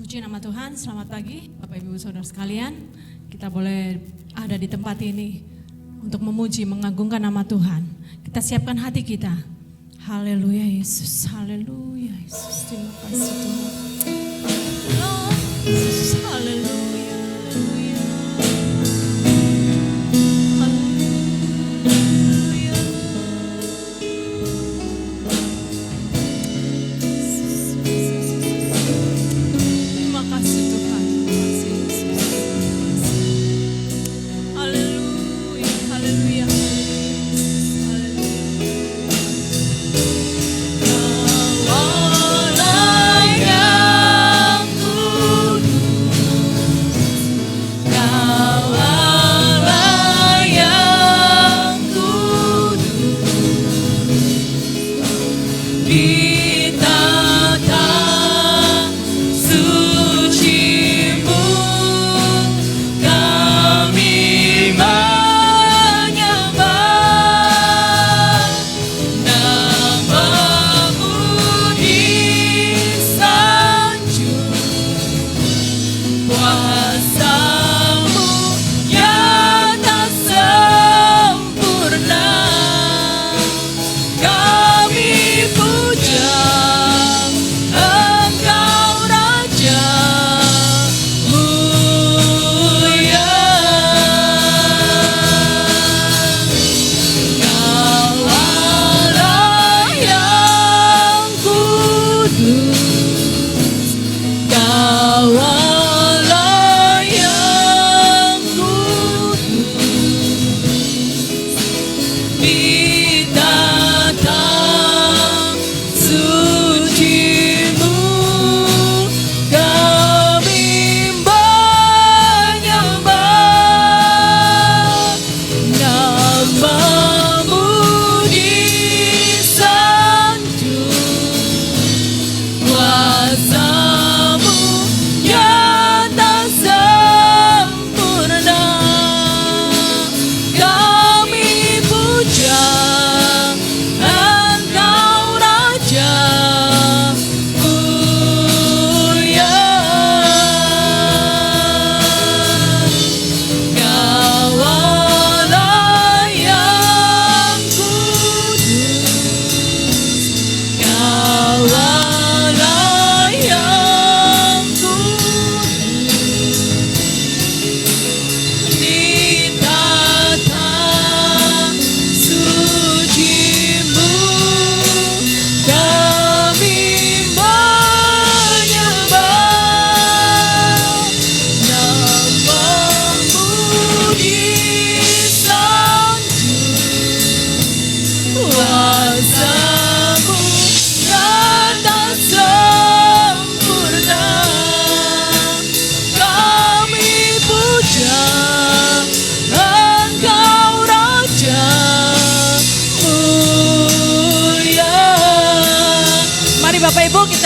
Puji nama Tuhan, selamat pagi Bapak Ibu Saudara sekalian. Kita boleh ada di tempat ini untuk memuji, mengagungkan nama Tuhan. Kita siapkan hati kita. Haleluya Yesus, haleluya Yesus, terima kasih Tuhan. Oh, Yesus, haleluya, haleluya.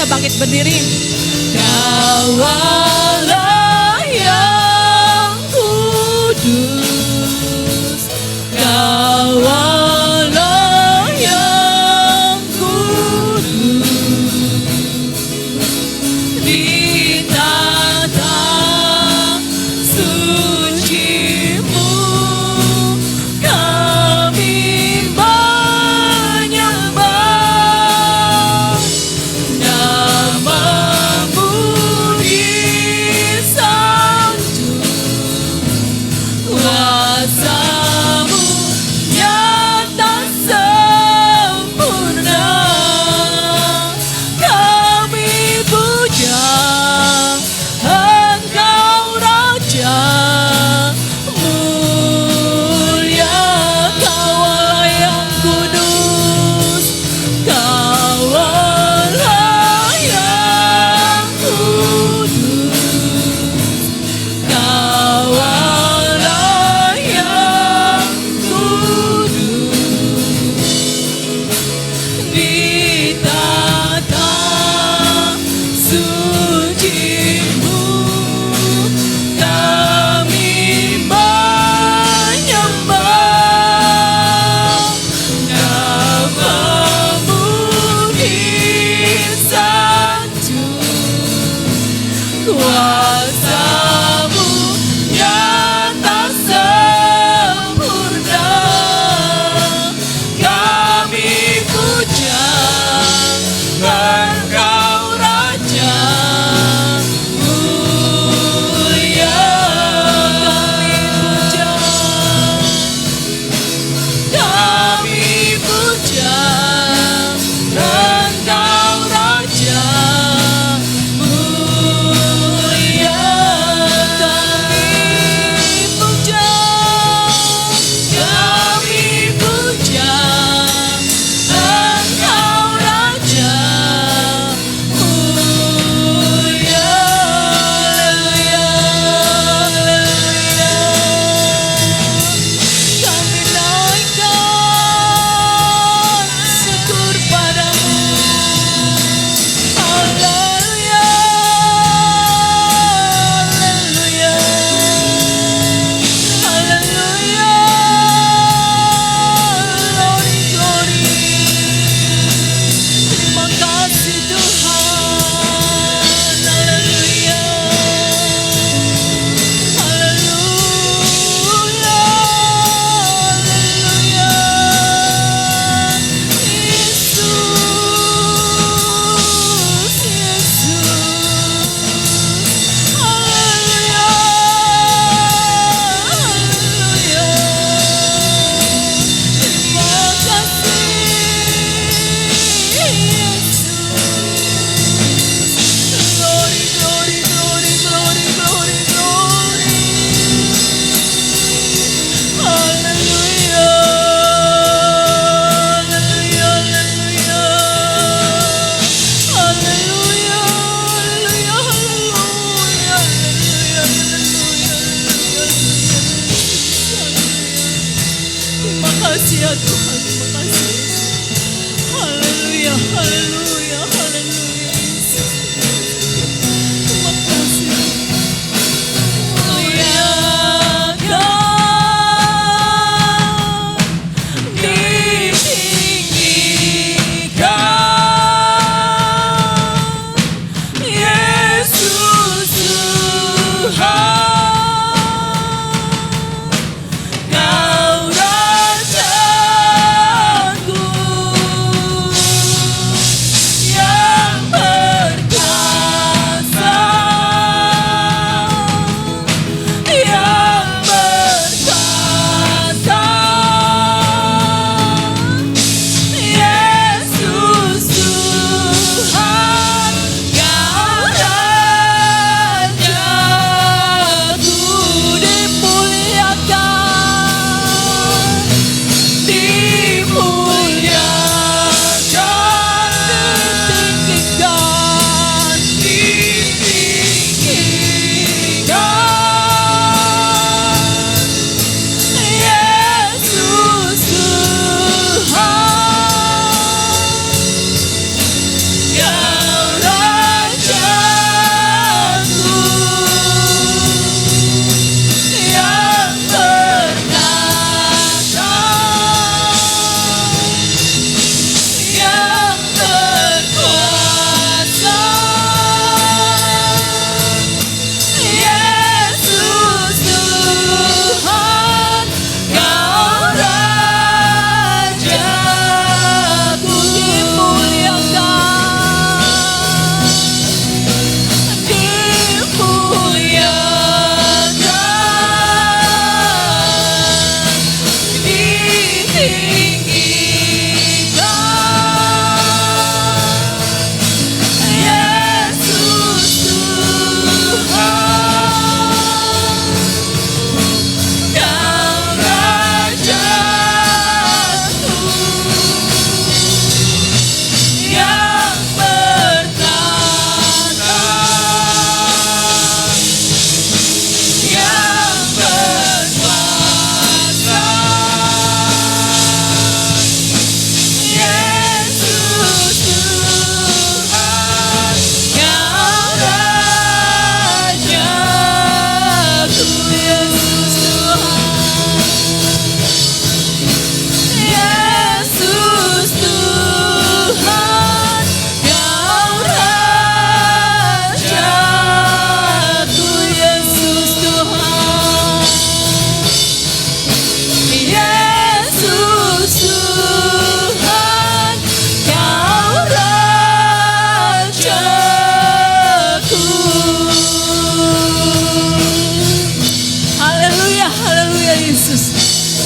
Bangkit berdiri. Kaulah yang kudus, kaulah yang kudus, di tata suci-Mu kami menyembah. Wow. kasih ya Tuhan, terima kasih. Haleluya, haleluya, haleluya Yesus. Terima kasih. Muliakan, ditinggikan, Yesus Tuhan.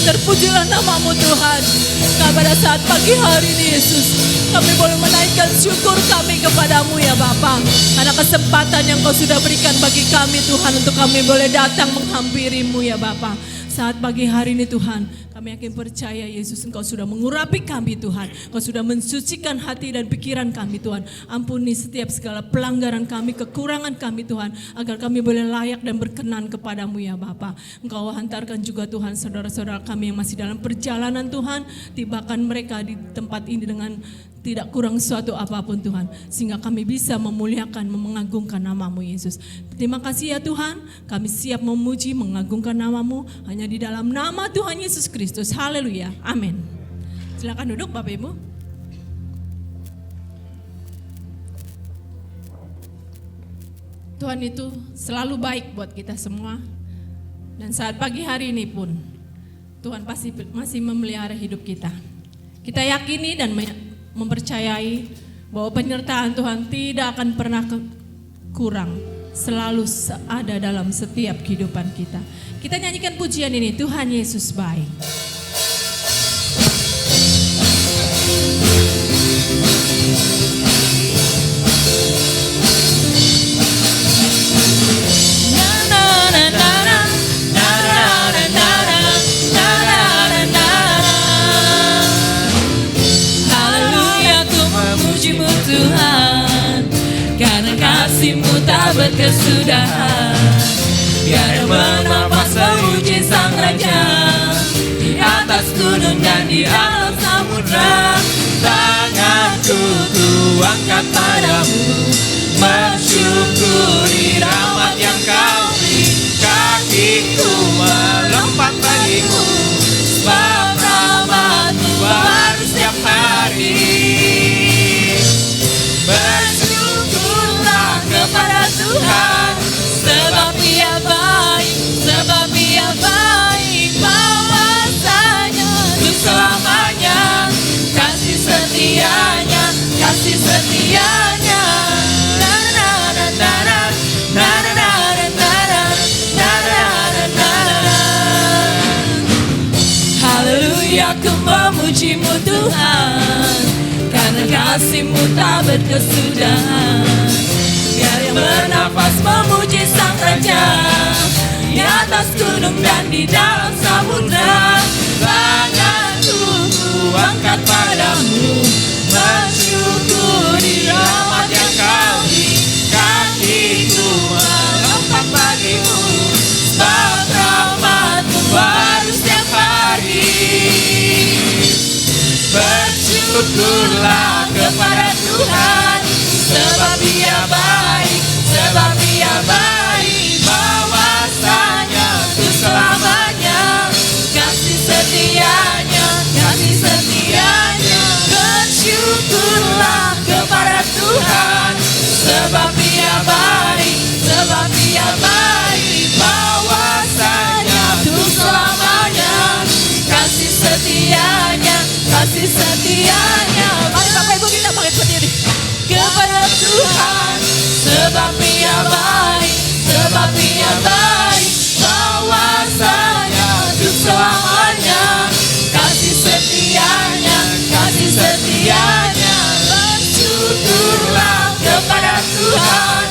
Terpujilah namamu Tuhan. Nah, pada saat pagi hari ini Yesus, kami boleh menaikkan syukur kami kepadamu ya Bapa. Karena kesempatan yang kau sudah berikan bagi kami Tuhan, untuk kami boleh datang menghampirimu ya Bapa. Saat pagi hari ini Tuhan, kami yakin percaya Yesus, Engkau sudah mengurapi kami Tuhan. Engkau sudah mensucikan hati dan pikiran kami Tuhan. Ampuni setiap segala pelanggaran kami, kekurangan kami Tuhan, agar kami boleh layak dan berkenan kepadamu ya Bapa. Engkau hantarkan juga Tuhan saudara-saudara kami yang masih dalam perjalanan Tuhan. Tibakan mereka di tempat ini dengan tidak kurang suatu apapun Tuhan, sehingga kami bisa memuliakan, mengagungkan namamu Yesus. Terima kasih ya Tuhan, kami siap memuji, mengagungkan namamu hanya di dalam nama Tuhan Yesus Kristus. Haleluya, amin. Silakan duduk Bapak Ibu. Tuhan itu selalu baik buat kita semua. Dan saat pagi hari ini pun Tuhan pasti masih memelihara hidup kita. Kita yakini dan mempercayai bahwa penyertaan Tuhan tidak akan pernah kurang, selalu ada dalam setiap kehidupan kita. Kita nyanyikan pujian ini, Tuhan Yesus baik. Kasih-Mu tak berkesudahan, biar menopang memuji Sang Raja di atas gunung dan di dalam samudra. Tanganku ku angkat padamu, mensyukuri rahmat yang kau beri. Kakiku melompat bagimu, sebab rahmat-Mu baru setiap hari. Bersyukurlah kepada Tuhan, Sebab Dia baik, sebab Dia baik, bahwasanya untuk selamanya. Kasih setianya, kasih setianya. Na na na na na, na na na na na, na na na na na. Haleluya, ku memuji-Mu Tuhan, karena kasih-Mu tak berkesudahan. Biar yang bernafas memuji Sang Raja, di atas gunung dan di dalam samudra. tanganku ku angkat padamu, mensyukuri rahmat yang kau beri. Kakiku melompat bagimu, sebab rahmat-Mu baru setiap hari. Bersyukurlah kepada Tuhan, Sebab Dia baik, sebab Dia baik, bahwasanya untuk selamanya. Kasih setianya, kasih setianya. Bersyukurlah kepada Tuhan, sebab Dia baik, sebab Dia baik, bahwasanya untuk selamanya. Kasih setianya, kasih setianya. Mari Bapak Ibu kita pakai seperti ini. Kepada Tuhan, sebab Dia baik, sebab Dia baik, bahwasanya untuk selamanya. Kasih setianya, kasih setianya. Bersyukurlah kepada Tuhan,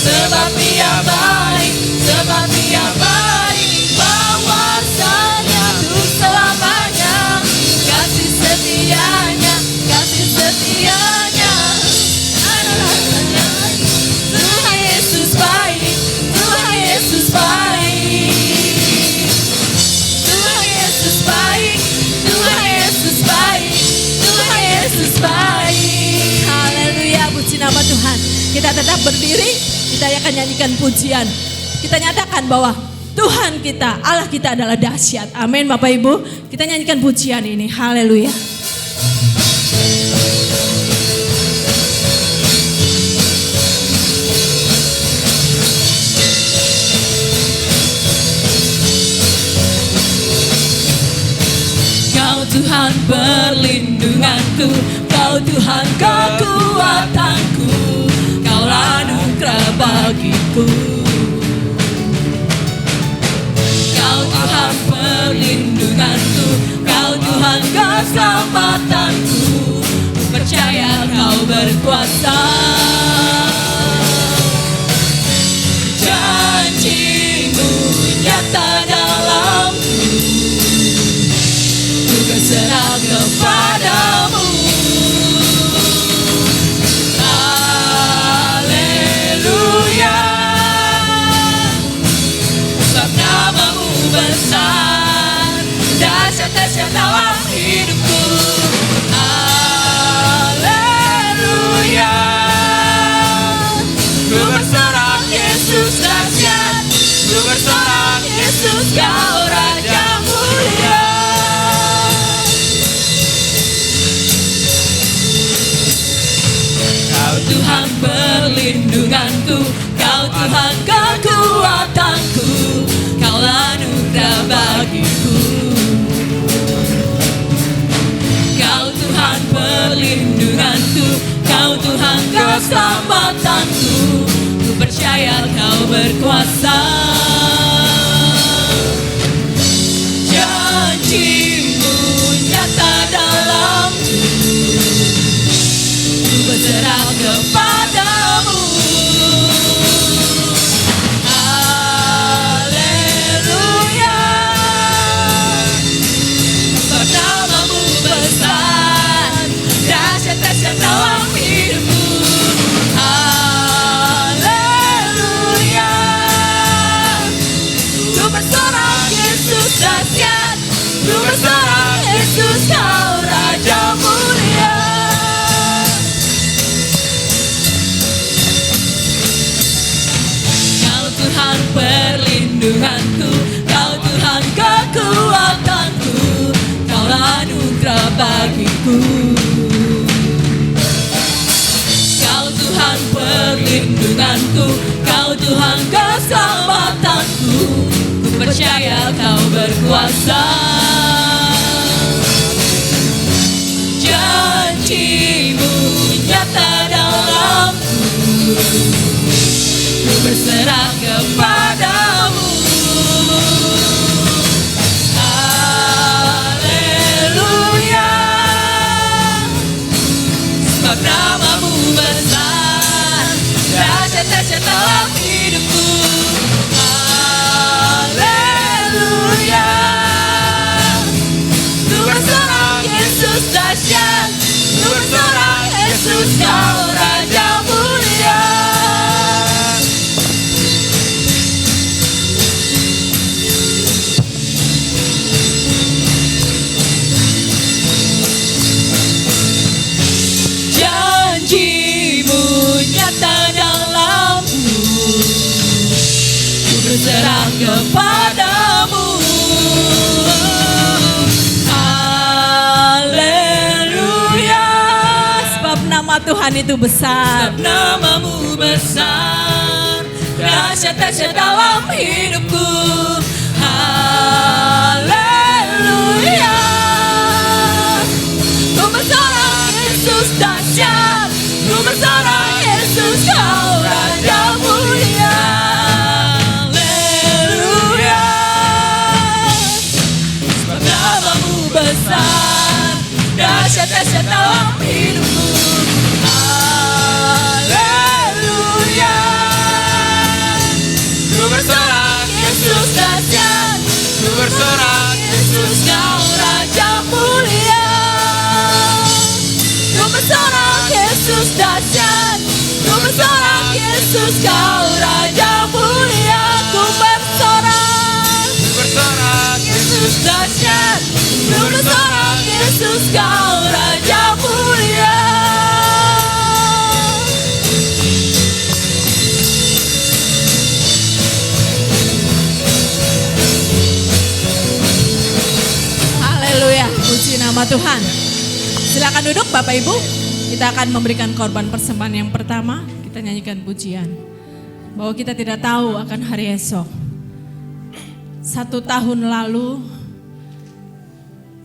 sebab Dia baik, sebab Dia baik, bahwasanya untuk selamanya. Kasih setianya, kasih setianya. Tuhan Yesus baik, Tuhan Yesus baik, Tuhan Yesus baik, Tuhan Yesus baik, Tuhan Yesus baik. Haleluya, puji nama Tuhan. Kita tetap berdiri, kita akan nyanyikan pujian. Kita nyatakan bahwa Tuhan kita, Allah kita adalah dahsyat. Amin Bapak Ibu. Kita nyanyikan pujian ini. Haleluya. Kau Tuhan perlindunganku, Kau Tuhan kekuatanku, Kaulah anugerah bagiku. Kau Tuhan perlindunganku, Kau Tuhan keselamatanku, ku percaya Kau berkuasa. Janji-Mu nyata dalamku, ku berserah kepadamu. Haleluya, sebab nama-Mu besar, dahsyat-dahsyat dalam hidupku. Haleluya, ku bersorak Yesus dahsyat, ku bersorak Yesus Kau Raja mulia. Kau Tuhan perlindunganku, Kau Tuhan kekuatanku, Kaulah anugerah bagiku. Kau Tuhan perlindunganku, Kau Tuhan keselamatanku, ku percaya Kau berkuasa. Janji-Mu nyata dalamku, ku berserah kepadamu. Haleluya, sebab nama-Mu besar, dahsyat-dahsyat dalam hidupku. Haleluya, ku bersorak Yesus dahsyat, ku bersorak Yesus Kau Raja mulia. Kau Tuhan perlindunganku, Kau Tuhan kekuatanku, Kaulah anugerah bagiku. Kau Tuhan perlindunganku, Kau Tuhan keselamatanku, ku percaya Kau berkuasa. Janji-Mu nyata dalamku, ku berserah kepadamu. Haleluya, sebab nama-Mu besar, dahsyat-dahsyat dalam hidupku. Haleluya, ku bersorak Yesus dahsyat, ku bersorak Yesus Kau Raja mulia. Janji-Mu nyata dalamku, ku berserah kepadamu. Haleluya, sebab nama Tuhan itu besar, sebab nama-Mu besar, dahsyat-dahsyat dalam hidupku. Haleluya, ku bersorak Yesus dahsyat, ku bersorak Yesus Kau Raja mulia. Haleluya, sebab nama-Mu besar, dahsyat-dahsyat dalam hidupku. Haleluya, Ku bersorak, Yesus dahsyat, ku bersorak, Yesus Kau Raja mulia. Ku bersorak Yesus dahsyat, ku bersorak Yesus Kau Raja mulia. Ku bersorak ku bersorak, Yesus dahsyat, ku bersorak Yesus Kau Raja mulia. Haleluya, puji nama Tuhan. Silakan duduk Bapak Ibu. Kita akan memberikan korban persembahan yang pertama. Kita nyanyikan pujian bahwa kita tidak tahu akan hari esok. 1 tahun lalu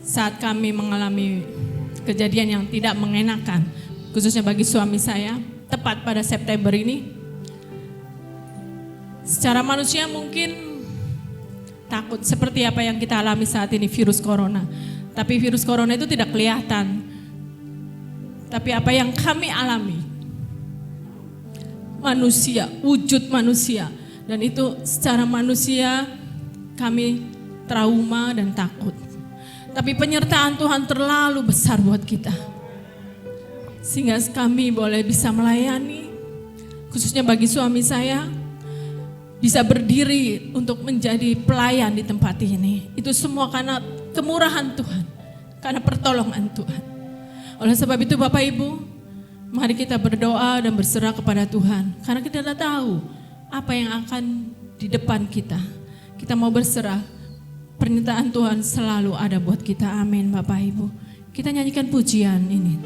saat kami mengalami kejadian yang tidak mengenakan, khususnya bagi suami saya, tepat pada September ini, secara manusia mungkin takut seperti apa yang kita alami saat ini, virus corona. Tapi virus corona itu tidak kelihatan. Tapi apa yang kami alami, manusia, wujud manusia. Dan itu secara manusia kami trauma dan takut. Tapi penyertaan Tuhan terlalu besar buat kita. Sehingga kami boleh bisa melayani, khususnya bagi suami saya, bisa berdiri untuk menjadi pelayan di tempat ini. Itu semua karena kemurahan Tuhan, karena pertolongan Tuhan. Oleh sebab itu Bapak Ibu, mari kita berdoa dan berserah kepada Tuhan. Karena kita tidak tahu apa yang akan di depan kita. Kita mau berserah, pernyataan Tuhan selalu ada buat kita. Amin Bapak Ibu. Kita nyanyikan pujian ini.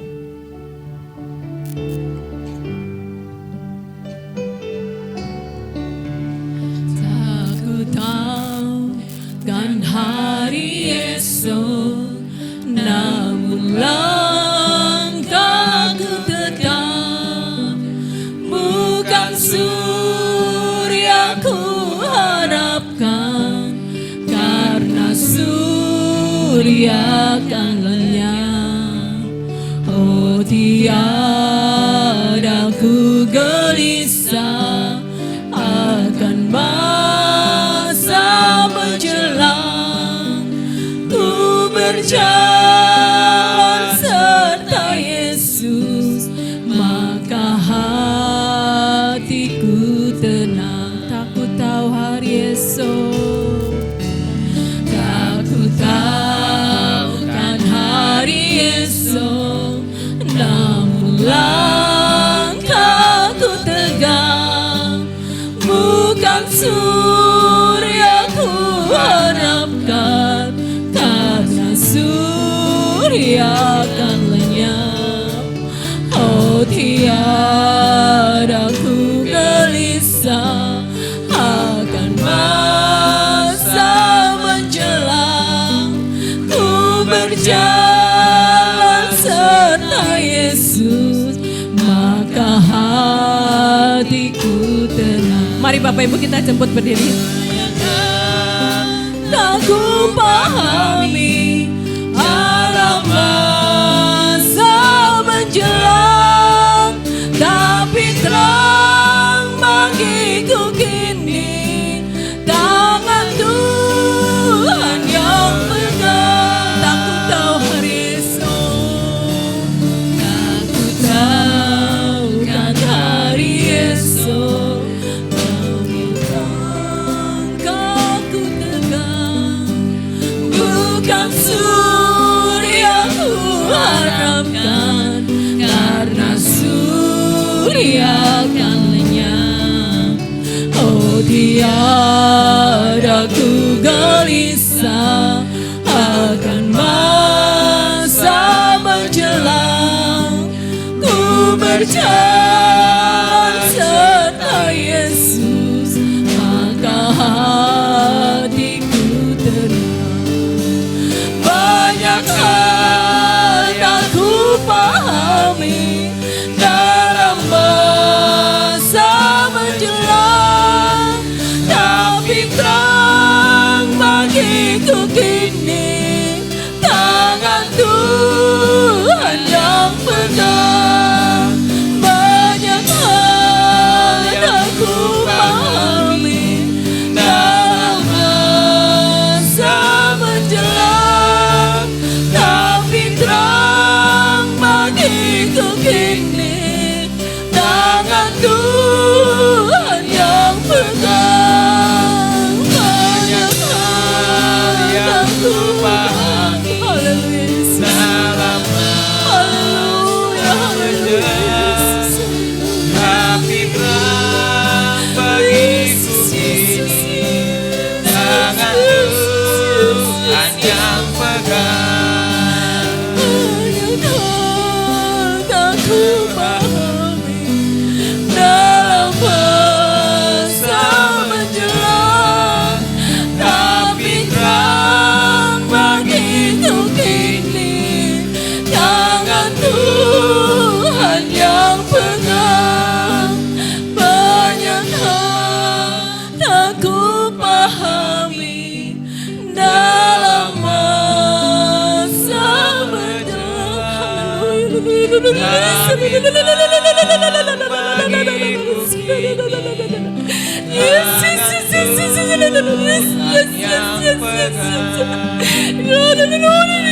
Aku tahu kan hari esok, namun langkahku tetap bukan surya ku harapkan, karena surya akan lenyap. Oh tiada ku gelisah akan masa menjelang, ku berjalan serta Yesus, maka hatiku tenang. Takut tahu hari esok, takut tahu kan akan lenyap. Oh tiada ku gelisah akan masa menjelang. Ku berjalan serta Yesus, maka hatiku tenang. Mari Bapak Ibu kita jemput berdiri. Tak ku pahami arah masa menjelang, tapi terang bagiku kini tangan Tuhan yang pegang. Tak ku tahu hari esok, tak ku tahu kan hari esok, namun langkah ku tegang. Bukan surya ku harapkan, karena surya akan lenyap. Oh tiada ku gelisah akan masa menjelang. Ku berjalan serta Yesus, maka hatiku tenang. Banyak hal tak ku pahami dalam masa menjelang, tapi terang bagiku kini tangan Tuhan yang pegang. Banyak hal tak ku pahami dalam masa menjelang, tapi terang bagiku kini tangan Tuhan yang pegang. Banyak hal yang ku pahami, haleluya Yesus, haleluya, haleluya Yesus, tapi terang bagiku kini tangan Tuhan yang pegang. banyak hal tak ku pahami dalam masa menjelang, tapi terang bagiku kini tangan Tuhan yang pegang. Banyak hal tak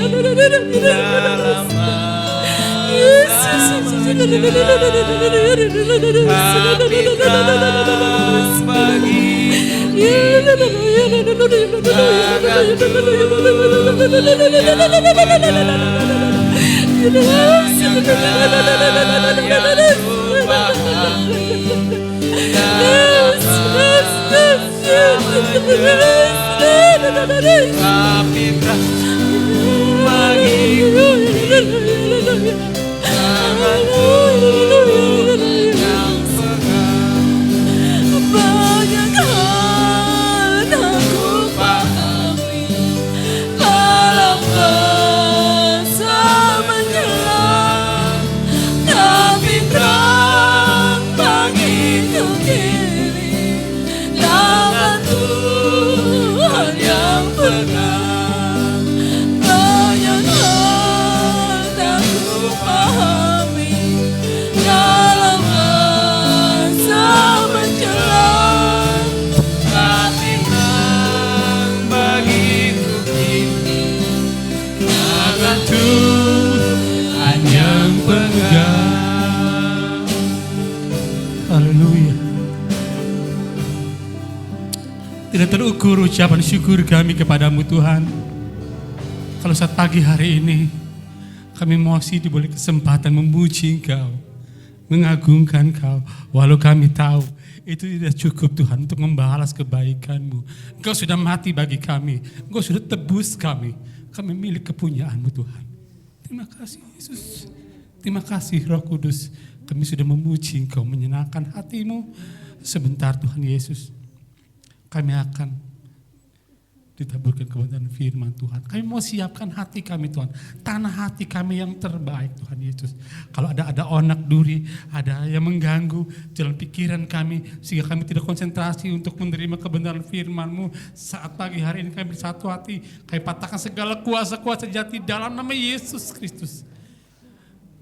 ku pahami dalam masa banyak hal tak ku pahami dalam masa menjelang, tapi terang bagiku kini tangan Tuhan yang pegang. Banyak hal tak ku pahami dalam masa menjelang, Tapi terang bagiku kini tangan Tuhan yang pegang. Haleluya. Tidak terukur ucapan syukur kami kepadamu Tuhan. Kalau saat pagi hari ini kami masih diberi kesempatan memuji Engkau, mengagungkan Engkau, walau kami tahu Itu tidak cukup Tuhan untuk membalas kebaikan-Mu. Engkau sudah mati bagi kami. Engkau sudah tebus kami. Kami milik kepunyaan-Mu Tuhan. Terima kasih Yesus. Terima kasih Roh Kudus. Kami sudah memuji Engkau, menyenangkan hati-Mu. Sebentar Tuhan Yesus, kami akan ditaburkan kebenaran firman Tuhan. Kami mau siapkan hati kami Tuhan. Tanah hati kami yang terbaik Tuhan Yesus. Kalau ada onak duri, ada yang mengganggu jalan pikiran kami, sehingga kami tidak konsentrasi untuk menerima kebenaran firman-Mu. Saat pagi hari ini kami bersatu hati, kami patahkan segala kuasa-kuasa jati dalam nama Yesus Kristus.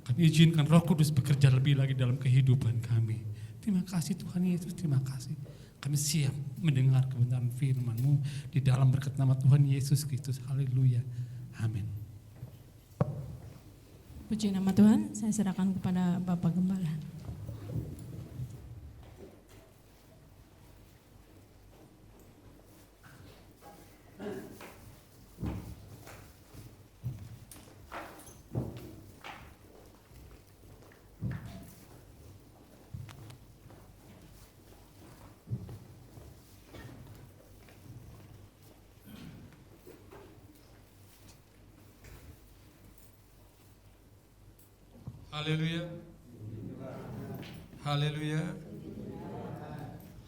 Kami izinkan Roh Kudus bekerja lebih lagi dalam kehidupan kami. Terima kasih Tuhan Yesus, terima kasih. Kami siap mendengar kebenaran firman-Mu di dalam berkat nama Tuhan Yesus Kristus. Haleluya. Amin. Puji nama Tuhan, saya serahkan kepada Bapak Gembala. Haleluya. Haleluya.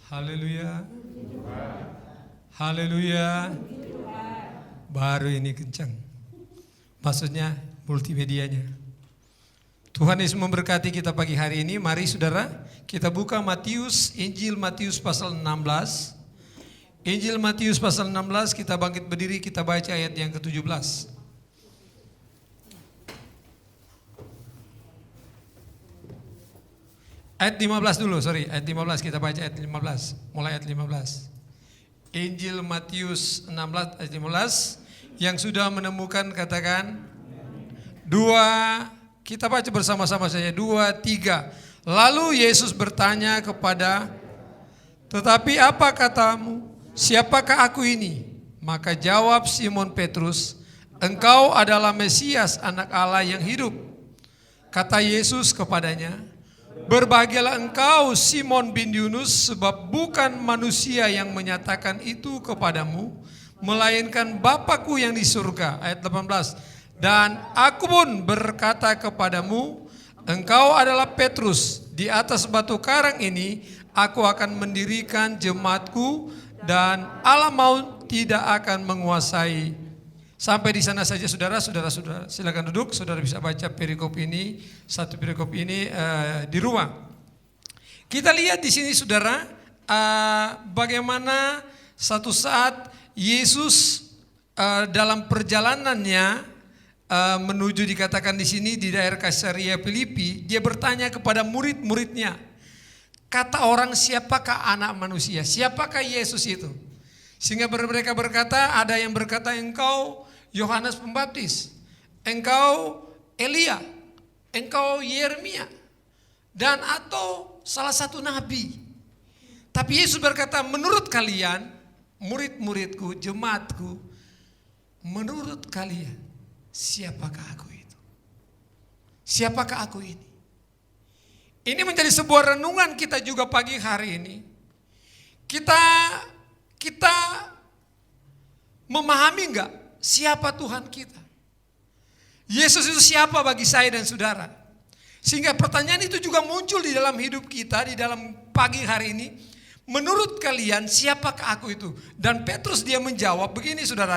Haleluya. Haleluya. Baru ini kencang. Maksudnya multimedianya. Tuhan Yesus memberkati kita pagi hari ini. Mari saudara, kita buka Matius, Injil Matius pasal 16. Injil Matius pasal 16, kita bangkit berdiri, kita baca ayat yang ke-17. Ayat 15 dulu, ayat 15 kita baca ayat 15, mulai ayat 15. Injil Matius 16 ayat 15, yang sudah menemukan katakan, 2, kita baca bersama-sama saja, 2, 3. Lalu Yesus bertanya kepada, tetapi apa katamu, siapakah aku ini? Maka jawab Simon Petrus, engkau adalah Mesias anak Allah yang hidup. Kata Yesus kepadanya, berbahagialah engkau Simon bin Yunus, sebab bukan manusia yang menyatakan itu kepadamu, melainkan Bapa-Ku yang di surga. Ayat 18. Dan aku pun berkata kepadamu, engkau adalah Petrus, di atas batu karang ini aku akan mendirikan jemaat-Ku, dan alam maut tidak akan menguasai. Sampai di sana saja saudara silakan duduk. Saudara bisa baca perikop ini, satu perikop ini di rumah. Kita lihat di sini saudara, bagaimana satu saat Yesus dalam perjalanannya menuju, dikatakan di sini di daerah Kaisarea Filipi, dia bertanya kepada murid-muridnya, kata orang siapakah anak manusia, siapakah Yesus itu? Sehingga mereka berkata, ada yang berkata engkau Yohanes Pembaptis, engkau Elia, engkau Yeremia, dan atau salah satu nabi. Tapi Yesus berkata, menurut kalian, murid-muridku, jemaatku, menurut kalian, siapakah aku itu? Siapakah aku ini? Ini menjadi sebuah renungan kita juga pagi hari ini. Kita memahami enggak siapa Tuhan kita? Yesus itu siapa bagi saya dan saudara? Sehingga pertanyaan itu juga muncul di dalam hidup kita, di dalam pagi hari ini. Menurut kalian siapakah aku itu? Dan Petrus dia menjawab begini saudara,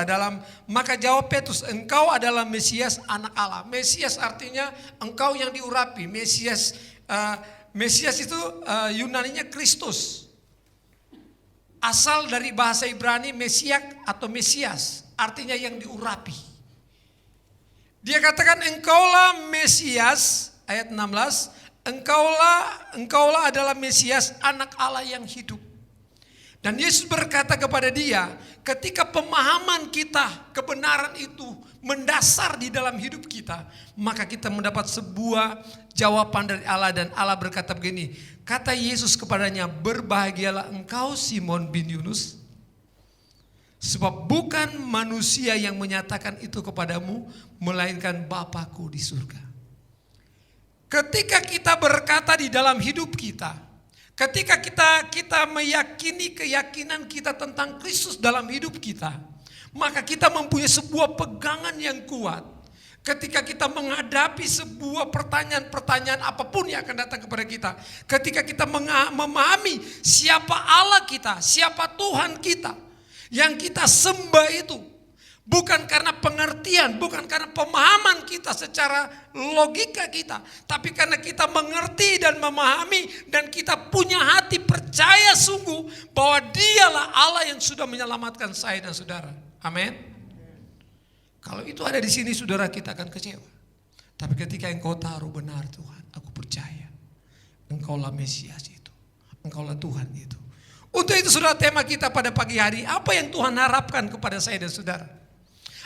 maka jawab Petrus, engkau adalah Mesias anak Allah. Mesias artinya engkau yang diurapi. Mesias itu Yunaninya Kristus. Asal dari bahasa Ibrani Mesiak atau Mesias, artinya yang diurapi. Dia katakan engkaulah Mesias, ayat 16, engkaulah adalah Mesias anak Allah yang hidup. Dan Yesus berkata kepada dia, ketika pemahaman kita, kebenaran itu mendasar di dalam hidup kita, maka kita mendapat sebuah jawaban dari Allah. Dan Allah berkata begini, kata Yesus kepadanya, berbahagialah engkau Simon bin Yunus, sebab bukan manusia yang menyatakan itu kepadamu, melainkan Bapa-Ku di surga. Ketika kita berkata di dalam hidup kita, Ketika kita meyakini keyakinan kita tentang Kristus dalam hidup kita, maka kita mempunyai sebuah pegangan yang kuat. Ketika kita menghadapi sebuah pertanyaan-pertanyaan apapun yang akan datang kepada kita. Ketika kita memahami siapa Allah kita, siapa Tuhan kita. Yang kita sembah itu. Bukan karena pengertian, bukan karena pemahaman kita secara logika kita. Tapi karena kita mengerti dan memahami dan kita punya hati percaya sungguh bahwa dialah Allah yang sudah menyelamatkan saya dan saudara. Amin. Kalau itu ada di sini saudara, kita akan kecewa. Tapi ketika engkau taruh benar, Tuhan, aku percaya engkaulah Mesias itu. Engkaulah Tuhan itu. Untuk itu saudara, tema kita pada pagi hari, apa yang Tuhan harapkan kepada saya dan saudara?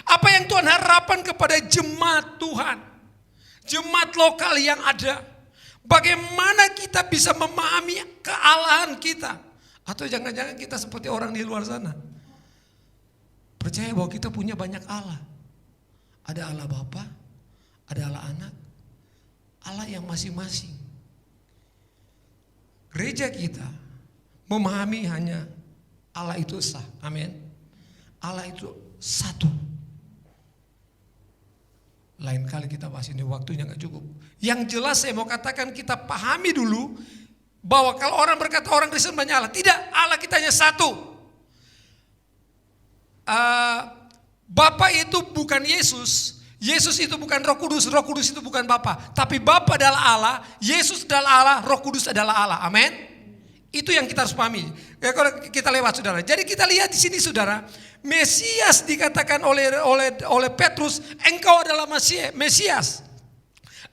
Apa yang Tuhan harapkan kepada jemaat Tuhan? Jemaat lokal yang ada. Bagaimana kita bisa memahami kealahan kita? Atau jangan-jangan kita seperti orang di luar sana. Percaya bahwa kita punya banyak Allah. Ada Allah Bapa, ada Allah Anak, Allah yang masing-masing. Gereja kita memahami hanya Allah itu esa, amin. Allah itu satu. Lain kali kita bahas ini, waktunya gak cukup. Yang jelas saya mau katakan, kita pahami dulu bahwa kalau orang berkata orang Kristen banyak Allah, tidak, Allah kita hanya satu. Bapa itu bukan Yesus, Yesus itu bukan Roh Kudus itu bukan Bapa. Tapi Bapa adalah Allah, Yesus adalah Allah, Roh Kudus adalah Allah. Amin. Itu yang kita harus pahami. Ya, kalau kita lewat saudara. Jadi kita lihat di sini saudara, Mesias dikatakan oleh Petrus, engkau adalah Mesias.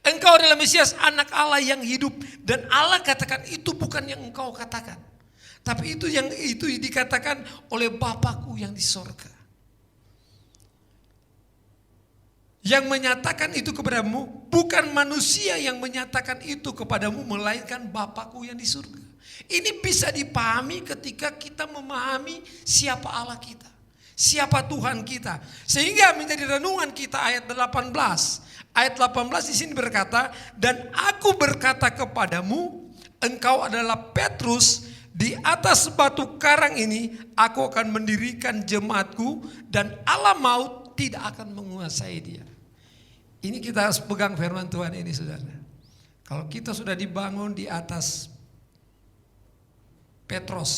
Engkau adalah Mesias, anak Allah yang hidup. Dan Allah katakan itu bukan yang engkau katakan. Tapi itu yang itu dikatakan oleh Bapakku yang di sorga. Yang menyatakan itu kepadamu, bukan manusia yang menyatakan itu kepadamu, melainkan Bapakku yang di surga. Ini bisa dipahami ketika kita memahami siapa Allah kita, siapa Tuhan kita. Sehingga menjadi renungan kita ayat 18. Ayat 18 di sini berkata, dan aku berkata kepadamu, engkau adalah Petrus, di atas batu karang ini aku akan mendirikan jemaatku, dan Allah maut tidak akan menguasai dia. Ini kita harus pegang firman Tuhan ini saudara. Kalau kita sudah dibangun di atas Petros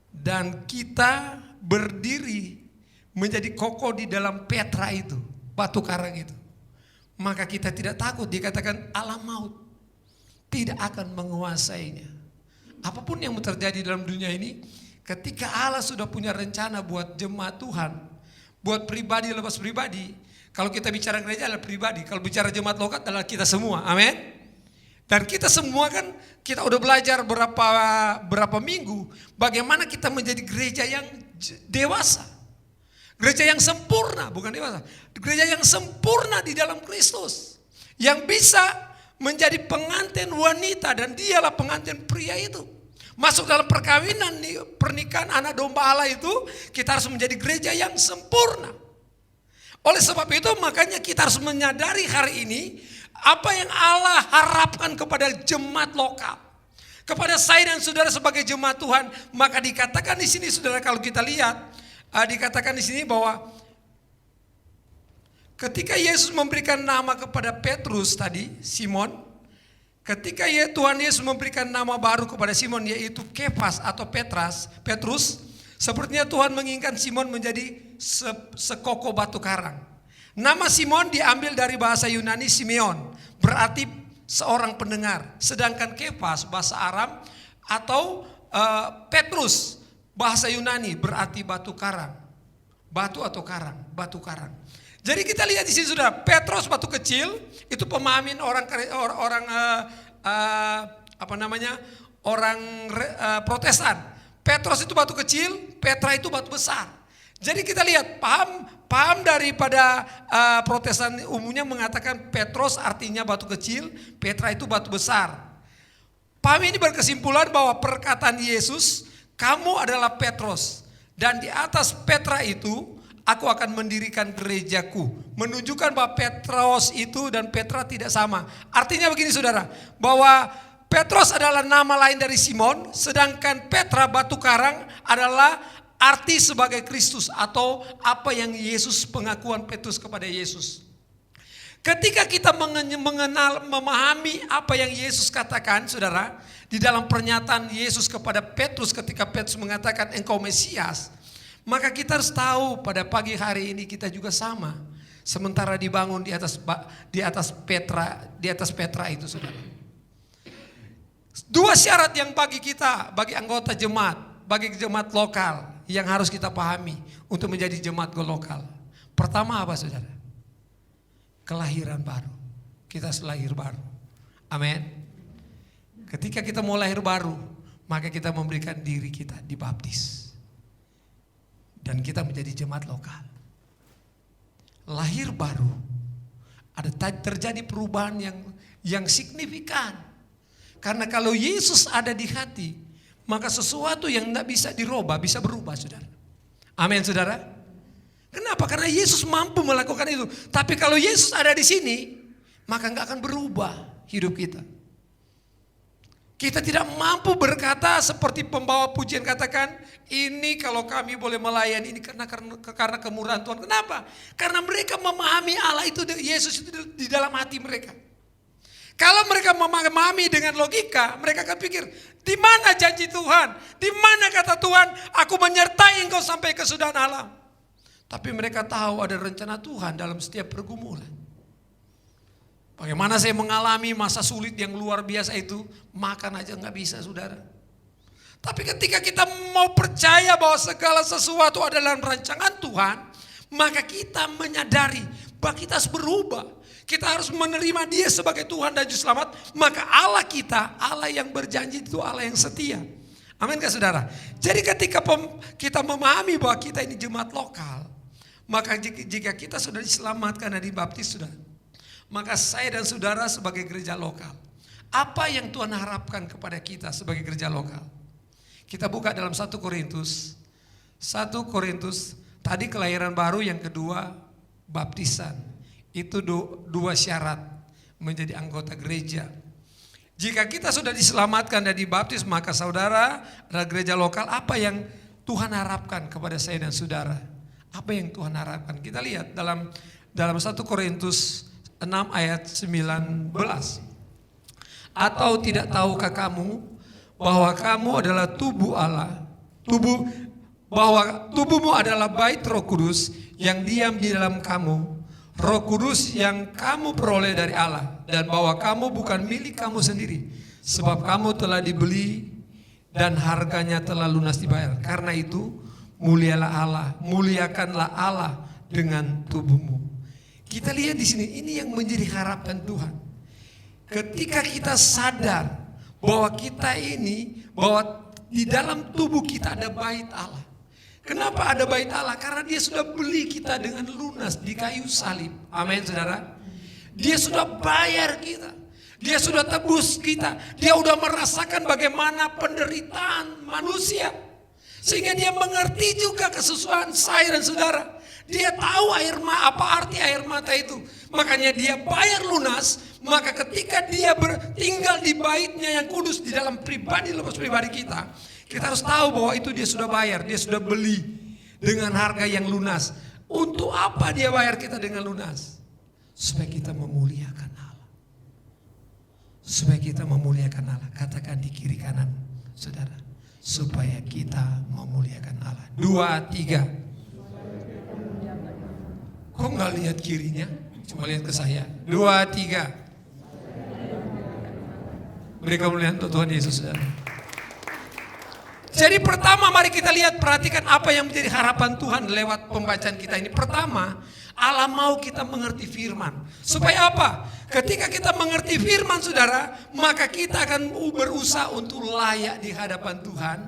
dan kita berdiri menjadi kokoh di dalam Petra itu, batu karang itu, maka kita tidak takut. Dikatakan Allah maut tidak akan menguasainya. Apapun yang terjadi dalam dunia ini, ketika Allah sudah punya rencana buat jemaat Tuhan, buat pribadi lepas pribadi. Kalau kita bicara gereja adalah pribadi, kalau bicara jemaat lokal adalah kita semua. Amin. Dan kita semua kan kita udah belajar berapa minggu bagaimana kita menjadi gereja yang dewasa. Gereja yang sempurna, bukan dewasa. Gereja yang sempurna di dalam Kristus. Yang bisa menjadi pengantin wanita dan dialah pengantin pria itu. Masuk dalam perkawinan, pernikahan anak domba Allah itu, kita harus menjadi gereja yang sempurna. Oleh sebab itu makanya kita harus menyadari hari ini apa yang Allah harapkan kepada jemaat lokal. Kepada saya dan saudara sebagai jemaat Tuhan, maka dikatakan di sini saudara, kalau kita lihat, dikatakan di sini bahwa ketika Yesus memberikan nama kepada Petrus tadi, Simon, ketika Tuhan Yesus memberikan nama baru kepada Simon yaitu Kefas atau Petrus, sepertinya Tuhan menginginkan Simon menjadi sekoko batu karang. Nama Simon diambil dari bahasa Yunani Simeon, berarti seorang pendengar. Sedangkan Kefas bahasa Aram atau Petrus bahasa Yunani berarti batu karang. Batu atau karang, batu karang. Jadi kita lihat di sini sudah, Petrus batu kecil itu pemahamin orang Protestan. Petrus itu batu kecil, Petra itu batu besar. Jadi kita lihat paham daripada Protestan umumnya mengatakan Petrus artinya batu kecil, Petra itu batu besar. Paham ini berkesimpulan bahwa perkataan Yesus, kamu adalah Petrus dan di atas Petra itu aku akan mendirikan gerejaku. Menunjukkan bahwa Petrus itu dan Petra tidak sama. Artinya begini saudara, bahwa Petros adalah nama lain dari Simon, sedangkan Petra batu karang adalah arti sebagai Kristus atau apa yang Yesus, pengakuan Petrus kepada Yesus. Ketika kita mengenal, memahami apa yang Yesus katakan, saudara, di dalam pernyataan Yesus kepada Petrus ketika Petrus mengatakan engkau Mesias, maka kita harus tahu pada pagi hari ini kita juga sama. Sementara dibangun di atas Petra itu, saudara. Dua syarat yang bagi kita, bagi anggota jemaat, bagi jemaat lokal yang harus kita pahami untuk menjadi jemaat lokal. Pertama apa, saudara? Kelahiran baru. Kita harus lahir baru. Amin. Ketika kita mau lahir baru, maka kita memberikan diri kita dibaptis. Dan kita menjadi jemaat lokal. Lahir baru, ada terjadi perubahan yang signifikan. Karena kalau Yesus ada di hati, maka sesuatu yang tidak bisa dirubah bisa berubah, saudara. Amin, saudara. Kenapa? Karena Yesus mampu melakukan itu. Tapi kalau Yesus ada di sini, maka nggak akan berubah hidup kita. Kita tidak mampu berkata seperti pembawa pujian katakan, ini kalau kami boleh melayani ini karena kemurahan Tuhan. Kenapa? Karena mereka memahami Allah itu, Yesus itu di dalam hati mereka. Kalau mereka memahami dengan logika, mereka akan pikir, di mana janji Tuhan? Di mana kata Tuhan, aku menyertai engkau sampai kesudahan alam. Tapi mereka tahu ada rencana Tuhan dalam setiap pergumulan. Bagaimana saya mengalami masa sulit yang luar biasa itu, makan aja nggak bisa, saudara. Tapi ketika kita mau percaya bahwa segala sesuatu adalah rancangan Tuhan, maka kita menyadari bahwa kita harus berubah. Kita harus menerima Dia sebagai Tuhan dan Juru Selamat. Maka Allah kita, Allah yang berjanji itu Allah yang setia. Amin kah, saudara? Jadi ketika kita memahami bahwa kita ini jemaat lokal, maka jika kita sudah diselamatkan dan dibaptis, sudah, maka saya dan saudara sebagai gereja lokal, apa yang Tuhan harapkan kepada kita sebagai gereja lokal? Kita buka dalam 1 Korintus. 1 Korintus, tadi kelahiran baru, yang kedua baptisan. Itu dua syarat menjadi anggota gereja. Jika kita sudah diselamatkan dan dibaptis, maka saudara adalah gereja lokal. Apa yang Tuhan harapkan kepada saya dan saudara? Apa yang Tuhan harapkan? Kita lihat dalam 1 Korintus 6 ayat 19. Atau tidak tahukah kamu bahwa kamu adalah tubuh Allah, bahwa tubuhmu adalah bait Roh Kudus yang diam di dalam kamu, Roh Kudus yang kamu peroleh dari Allah, dan bahwa kamu bukan milik kamu sendiri, sebab kamu telah dibeli dan harganya telah lunas dibayar. Karena itu mulialah Allah, muliakanlah Allah dengan tubuhmu. Kita lihat di sini, ini yang menjadi harapan Tuhan. Ketika kita sadar bahwa kita ini, bahwa di dalam tubuh kita ada bait Allah. Kenapa ada bait Allah? Karena Dia sudah beli kita dengan lunas di kayu salib. Amin, saudara. Dia sudah bayar kita. Dia sudah tebus kita. Dia sudah merasakan bagaimana penderitaan manusia. Sehingga Dia mengerti juga kesusahan saya dan saudara. Dia tahu apa arti air mata itu. Makanya Dia bayar lunas. Maka ketika Dia tinggal di baitnya yang kudus di dalam pribadi kita, kita harus tahu bahwa itu Dia sudah bayar. Dia sudah beli dengan harga yang lunas. Untuk apa Dia bayar kita dengan lunas? Supaya kita memuliakan Allah. Supaya kita memuliakan Allah. Katakan di kiri kanan, saudara. Supaya kita memuliakan Allah. 2, 3. Kok nggak lihat kirinya? Cuma lihat ke saya. 2, 3. Beri kemuliaan untuk Tuhan Yesus, saudara. Jadi pertama, mari kita lihat, perhatikan apa yang menjadi harapan Tuhan lewat pembacaan kita ini. Pertama, Allah mau kita mengerti firman. Supaya apa? Ketika kita mengerti firman, saudara, maka kita akan berusaha untuk layak di hadapan Tuhan.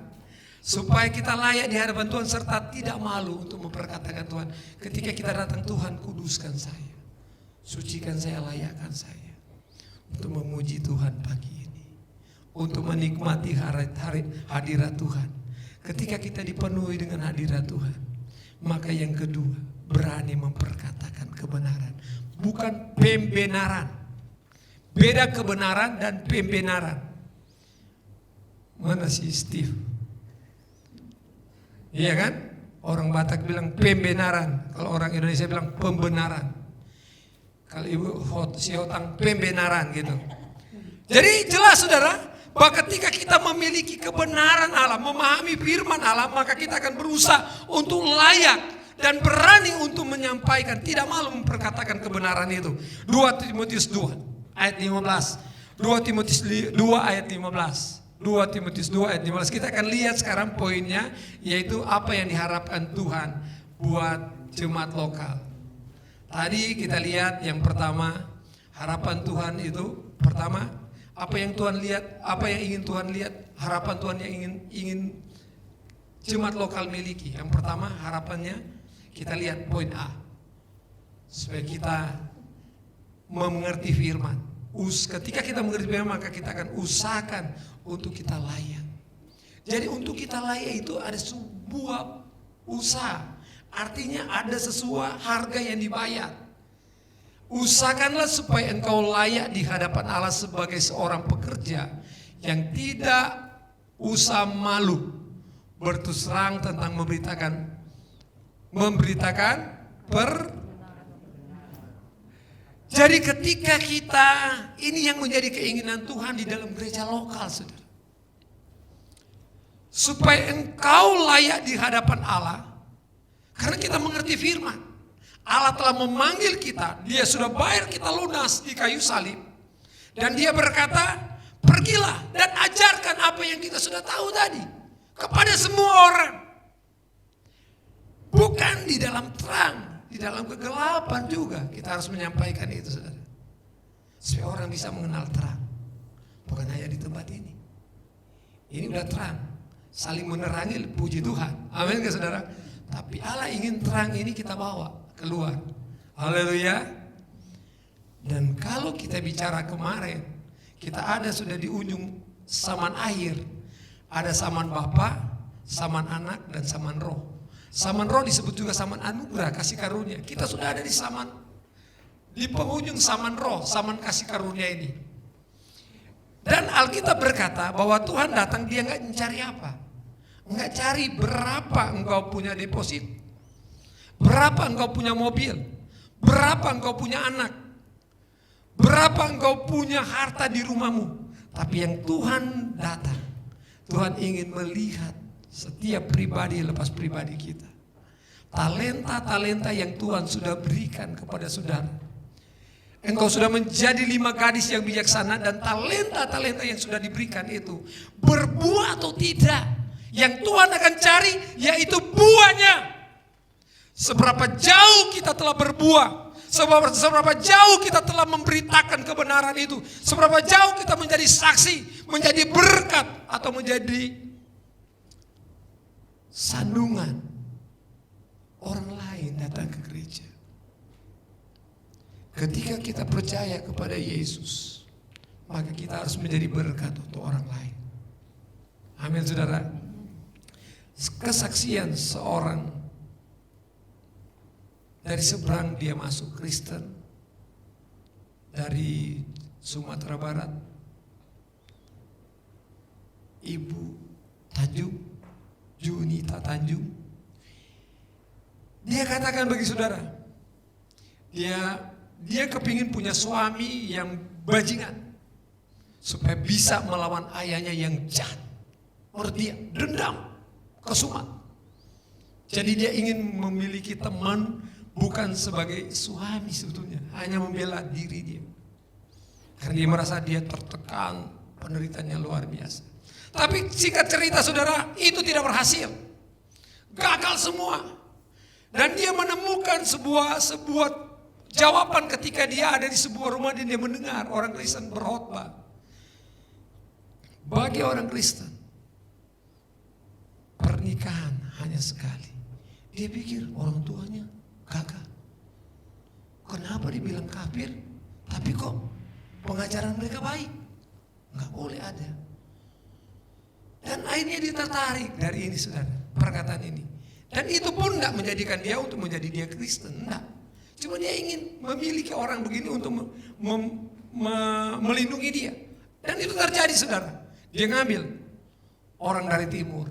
Supaya kita layak di hadapan Tuhan serta tidak malu untuk memperkatakan Tuhan. Ketika kita datang, Tuhan kuduskan saya. Sucikan saya, layakkan saya. Untuk memuji Tuhan pagi ini. Untuk menikmati hadirat Tuhan. Ketika kita dipenuhi dengan hadirat Tuhan, maka yang kedua, berani memperkatakan kebenaran. Bukan pembenaran. Beda kebenaran dan pembenaran. Mana si Steve? Iya kan? Orang Batak bilang pembenaran, kalau orang Indonesia bilang pembenaran. Kalau si Hotang pembenaran gitu. Jadi jelas saudara, bahwa ketika kita memiliki kebenaran Allah, memahami firman Allah, maka kita akan berusaha untuk layak dan berani untuk menyampaikan, tidak malu memperkatakan kebenaran itu. 2 Timotius 2 ayat 15. 2 Timotius 2 ayat 15. 2 Timotius 2 ayat 15. Kita akan lihat sekarang poinnya, yaitu apa yang diharapkan Tuhan buat jemaat lokal. Tadi kita lihat yang pertama, harapan Tuhan itu pertama, apa yang Tuhan lihat, apa yang ingin Tuhan lihat, harapan Tuhan yang ingin jemaat lokal miliki. Yang pertama harapannya, kita lihat poin A, supaya kita mengerti firman. Ketika kita mengerti firman, maka kita akan usahakan untuk kita layak. Jadi untuk kita layak itu ada sebuah usaha. Artinya ada sesuatu harga yang dibayar. Usahakanlah supaya engkau layak di hadapan Allah sebagai seorang pekerja yang tidak usah malu berterus terang tentang memberitakan Jadi ketika kita, ini yang menjadi keinginan Tuhan di dalam gereja lokal, saudara. Supaya engkau layak di hadapan Allah, karena kita mengerti firman. Allah telah memanggil kita, Dia sudah bayar kita lunas di kayu salib. Dan Dia berkata, pergilah dan ajarkan apa yang kita sudah tahu tadi kepada semua orang. Bukan di dalam terang, di dalam kegelapan juga kita harus menyampaikan itu, saudara. Supaya orang bisa mengenal terang. Bukan hanya di tempat ini. Ini udah terang, saling menerangi, puji Tuhan. Amin ke saudara? Tapi Allah ingin terang ini kita bawa keluar. Haleluya. Dan kalau kita bicara kemarin, kita ada sudah di ujung saman akhir. Ada saman Bapa, saman Anak, dan saman Roh. Saman Roh disebut juga saman anugerah, kasih karunia. Kita sudah ada di penghujung saman Roh, saman kasih karunia ini. Dan Alkitab berkata bahwa Tuhan datang, Dia nggak mencari apa, nggak cari berapa engkau punya deposit, berapa engkau punya mobil, berapa engkau punya anak, berapa engkau punya harta di rumahmu. Tapi yang Tuhan datang, Tuhan ingin melihat setiap pribadi lepas pribadi kita. Talenta-talenta yang Tuhan sudah berikan kepada saudara. Engkau sudah menjadi 5 gadis yang bijaksana, dan talenta-talenta yang sudah diberikan itu berbuah atau tidak. Yang Tuhan akan cari yaitu buahnya. Seberapa jauh kita telah berbuah, seberapa jauh kita telah memberitakan kebenaran itu, seberapa jauh kita menjadi saksi, menjadi berkat, atau menjadi sandungan orang lain datang ke gereja. Ketika kita percaya kepada Yesus, maka kita harus menjadi berkat untuk orang lain. Amin, saudara. Kesaksian seorang dari seberang, dia masuk Kristen dari Sumatera Barat, Ibu Tanjung, Junita Tanjung. Dia katakan bagi saudara, dia kepingin punya suami yang bajingan supaya bisa melawan ayahnya yang jahat. Menurut dia dendam, kesumat. Jadi dia ingin memiliki teman bukan sebagai suami sebetulnya, hanya membela diri dia. Karena dia merasa dia tertekan, penderitaannya luar biasa. Tapi singkat cerita saudara, itu tidak berhasil. Gagal semua. Dan dia menemukan sebuah jawaban ketika dia ada di sebuah rumah dan dia mendengar orang Kristen berkhotbah. Bagi orang Kristen, pernikahan hanya sekali. Dia pikir orang tuanya gagal. Kenapa dibilang kafir? Tapi kok pengajaran mereka baik? Nggak boleh ada. Dan akhirnya dia tertarik dari ini, saudara, perkataan ini. Dan itu pun enggak menjadikan dia untuk menjadi dia Kristen, enggak. Cuma dia ingin memiliki orang begini untuk melindungi dia. Dan itu terjadi, saudara. Dia ngambil orang dari timur,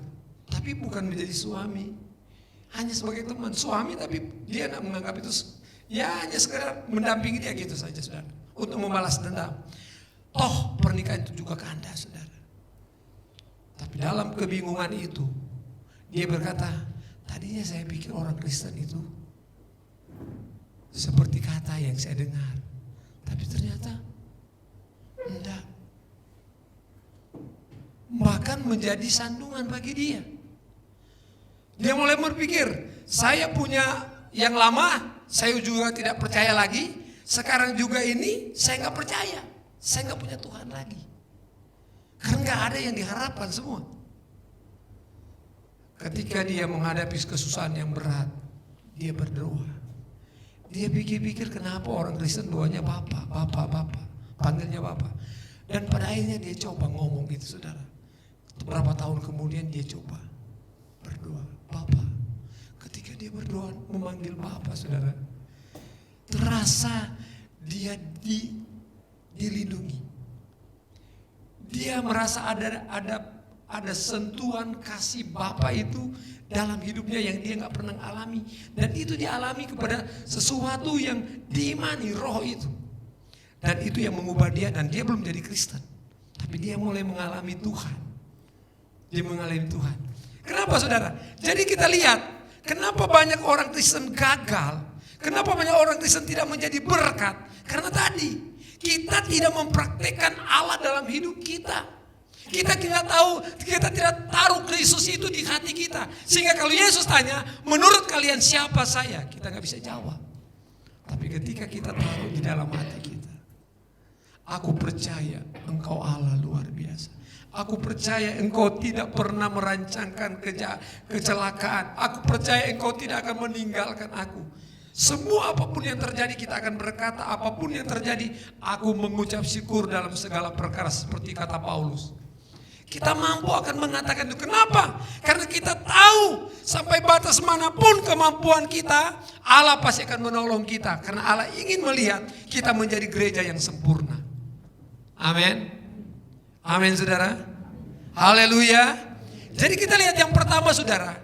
tapi bukan menjadi suami, hanya sebagai teman suami, tapi dia tidak menganggap itu, ya hanya sekedar mendampingi dia gitu saja, saudara, untuk membalas dendam. Toh pernikahan itu juga kandas, saudara. Tapi dalam kebingungan itu, dia berkata, tadinya saya pikir orang Kristen itu seperti kata yang saya dengar, tapi ternyata enggak. Bahkan menjadi sandungan bagi dia. Dia mulai berpikir, saya punya yang lama, saya juga tidak percaya lagi. Sekarang juga ini, saya nggak percaya. Saya nggak punya Tuhan lagi. Karena nggak ada yang diharapkan semua. Ketika dia menghadapi kesusahan yang berat, dia berdoa. Dia pikir-pikir kenapa orang Kristen doanya Bapak, panggilnya Bapak. Dan pada akhirnya dia coba ngomong gitu, saudara. Beberapa tahun kemudian dia coba berdoa, Bapak. Ketika dia berdoa memanggil Bapak, saudara, terasa dia dilindungi. Dia merasa ada sentuhan kasih Bapa itu dalam hidupnya yang dia nggak pernah alami, dan itu dialami kepada sesuatu yang diimani, roh itu, dan itu yang mengubah dia. Dan dia belum jadi Kristen, tapi dia mulai mengalami Tuhan. Dia mengalami Tuhan. Kenapa, saudara? Jadi kita lihat kenapa banyak orang Kristen gagal, kenapa banyak orang Kristen tidak menjadi berkat, karena tadi kita tidak mempraktikkan Allah dalam hidup kita. Kita tidak tahu, kita tidak taruh Kristus itu di hati kita. Sehingga kalau Yesus tanya, menurut kalian siapa saya? Kita gak bisa jawab. Tapi ketika kita taruh di dalam hati kita, aku percaya Engkau Allah luar biasa. Aku percaya Engkau tidak pernah merancangkan kecelakaan. Aku percaya Engkau tidak akan meninggalkan aku. Semua apapun yang terjadi, kita akan berkata apapun yang terjadi, aku mengucap syukur dalam segala perkara, seperti kata Paulus. Kita mampu akan mengatakan itu. Kenapa? Karena kita tahu sampai batas manapun kemampuan kita, Allah pasti akan menolong kita. Karena Allah ingin melihat kita menjadi gereja yang sempurna. Amin. Amin, saudara. Haleluya. Jadi kita lihat yang pertama, saudara,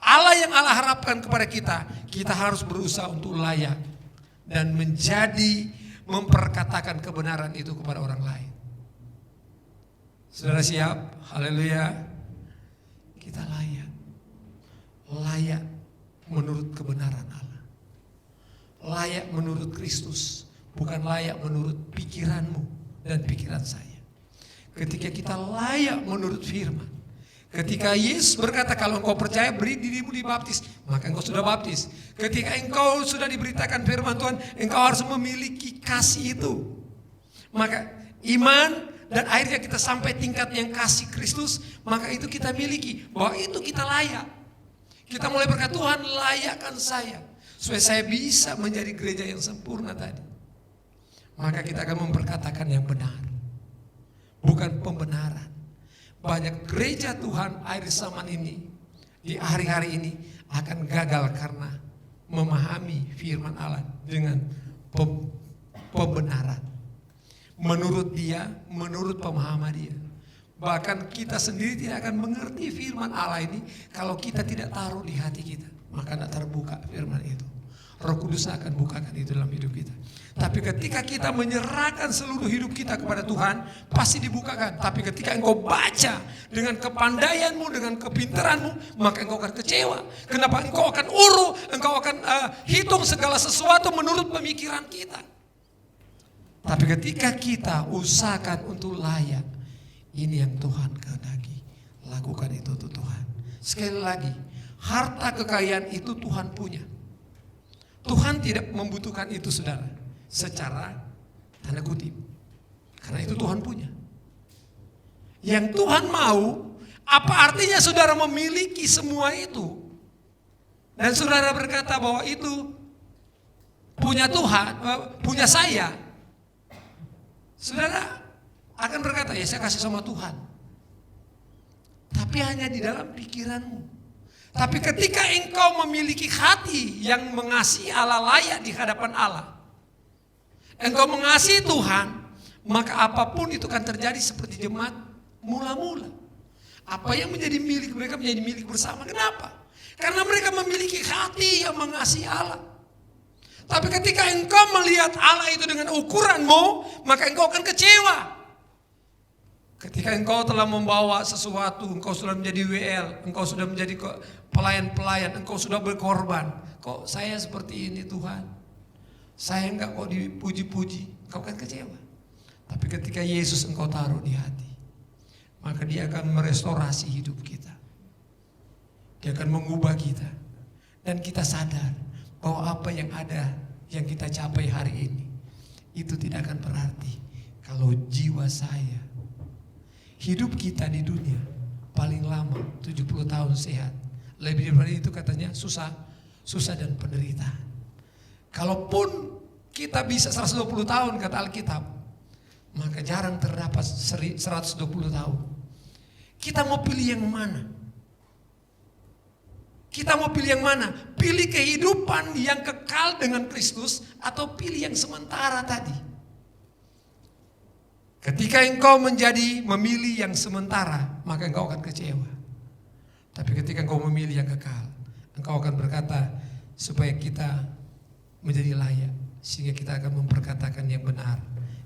Allah yang Allah harapkan kepada kita, kita harus berusaha untuk layak dan menjadi memperkatakan kebenaran itu kepada orang lain. Saudara siap? Haleluya. Kita layak. Layak menurut kebenaran Allah. Layak menurut Kristus, bukan layak menurut pikiranmu dan pikiran saya. Ketika kita layak menurut firman. Ketika Yesus berkata, kalau engkau percaya beri dirimu dibaptis, maka engkau sudah baptis. Ketika engkau sudah diberitakan firman Tuhan, engkau harus memiliki kasih itu. Maka iman, dan akhirnya kita sampai tingkat yang kasih Kristus, maka itu kita miliki. Bahwa itu kita layak. Kita mulai berkata, Tuhan layakkan saya, supaya saya bisa menjadi gereja yang sempurna tadi. Maka kita akan memperkatakan yang benar, bukan pembenaran. Banyak gereja Tuhan akhir zaman ini, di hari-hari ini akan gagal karena memahami firman Allah dengan pembenaran. Menurut dia, menurut pemahaman dia. Bahkan kita sendiri tidak akan mengerti firman Allah ini kalau kita tidak taruh di hati kita. Maka tidak terbuka firman itu. Roh Kudus akan bukakan itu dalam hidup kita. Tapi ketika kita menyerahkan seluruh hidup kita kepada Tuhan, pasti dibukakan. Tapi ketika engkau baca dengan kepandaianmu, dengan kepintaranmu, maka engkau akan kecewa. Kenapa? Engkau akan engkau akan hitung segala sesuatu menurut pemikiran kita. Tapi ketika kita usahakan untuk layak, ini yang Tuhan kehendaki. Lakukan itu untuk Tuhan. Sekali lagi, harta kekayaan itu Tuhan punya. Tuhan tidak membutuhkan itu, saudara, secara tanda kutip. Karena itu Tuhan punya. Yang Tuhan mau, apa artinya saudara memiliki semua itu? Dan saudara berkata bahwa itu punya Tuhan, punya saya. Saudara akan berkata, ya saya kasih sama Tuhan. Tapi hanya di dalam pikiranmu. Tapi ketika engkau memiliki hati yang mengasihi Allah, layak di hadapan Allah, engkau mengasihi Tuhan, maka apapun itu akan terjadi seperti jemaat mula-mula. Apa yang menjadi milik mereka menjadi milik bersama. Kenapa? Karena mereka memiliki hati yang mengasihi Allah. Tapi ketika engkau melihat Allah itu dengan ukuranmu, maka engkau akan kecewa. Ketika engkau telah membawa sesuatu, engkau sudah menjadi WL, engkau sudah menjadi pelayan-pelayan, engkau sudah berkorban. Kok saya seperti ini Tuhan? Saya enggak kok dipuji-puji, engkau akan kecewa. Tapi ketika Yesus engkau taruh di hati, maka Dia akan merestorasi hidup kita. Dia akan mengubah kita. Dan kita sadar bahwa apa yang ada, yang kita capai hari ini, itu tidak akan berarti kalau jiwa saya, hidup kita di dunia paling lama 70 tahun sehat. Lebih daripada itu katanya susah dan penderitaan. Kalaupun kita bisa 120 tahun kata Alkitab, maka jarang terdapat 120 tahun. Kita mau pilih yang mana? Kita mau pilih yang mana? Pilih kehidupan yang kekal dengan Kristus atau pilih yang sementara tadi? Ketika engkau memilih yang sementara, maka engkau akan kecewa. Tapi ketika engkau memilih yang kekal, engkau akan berkata supaya kita menjadi layak, sehingga kita akan memperkatakan yang benar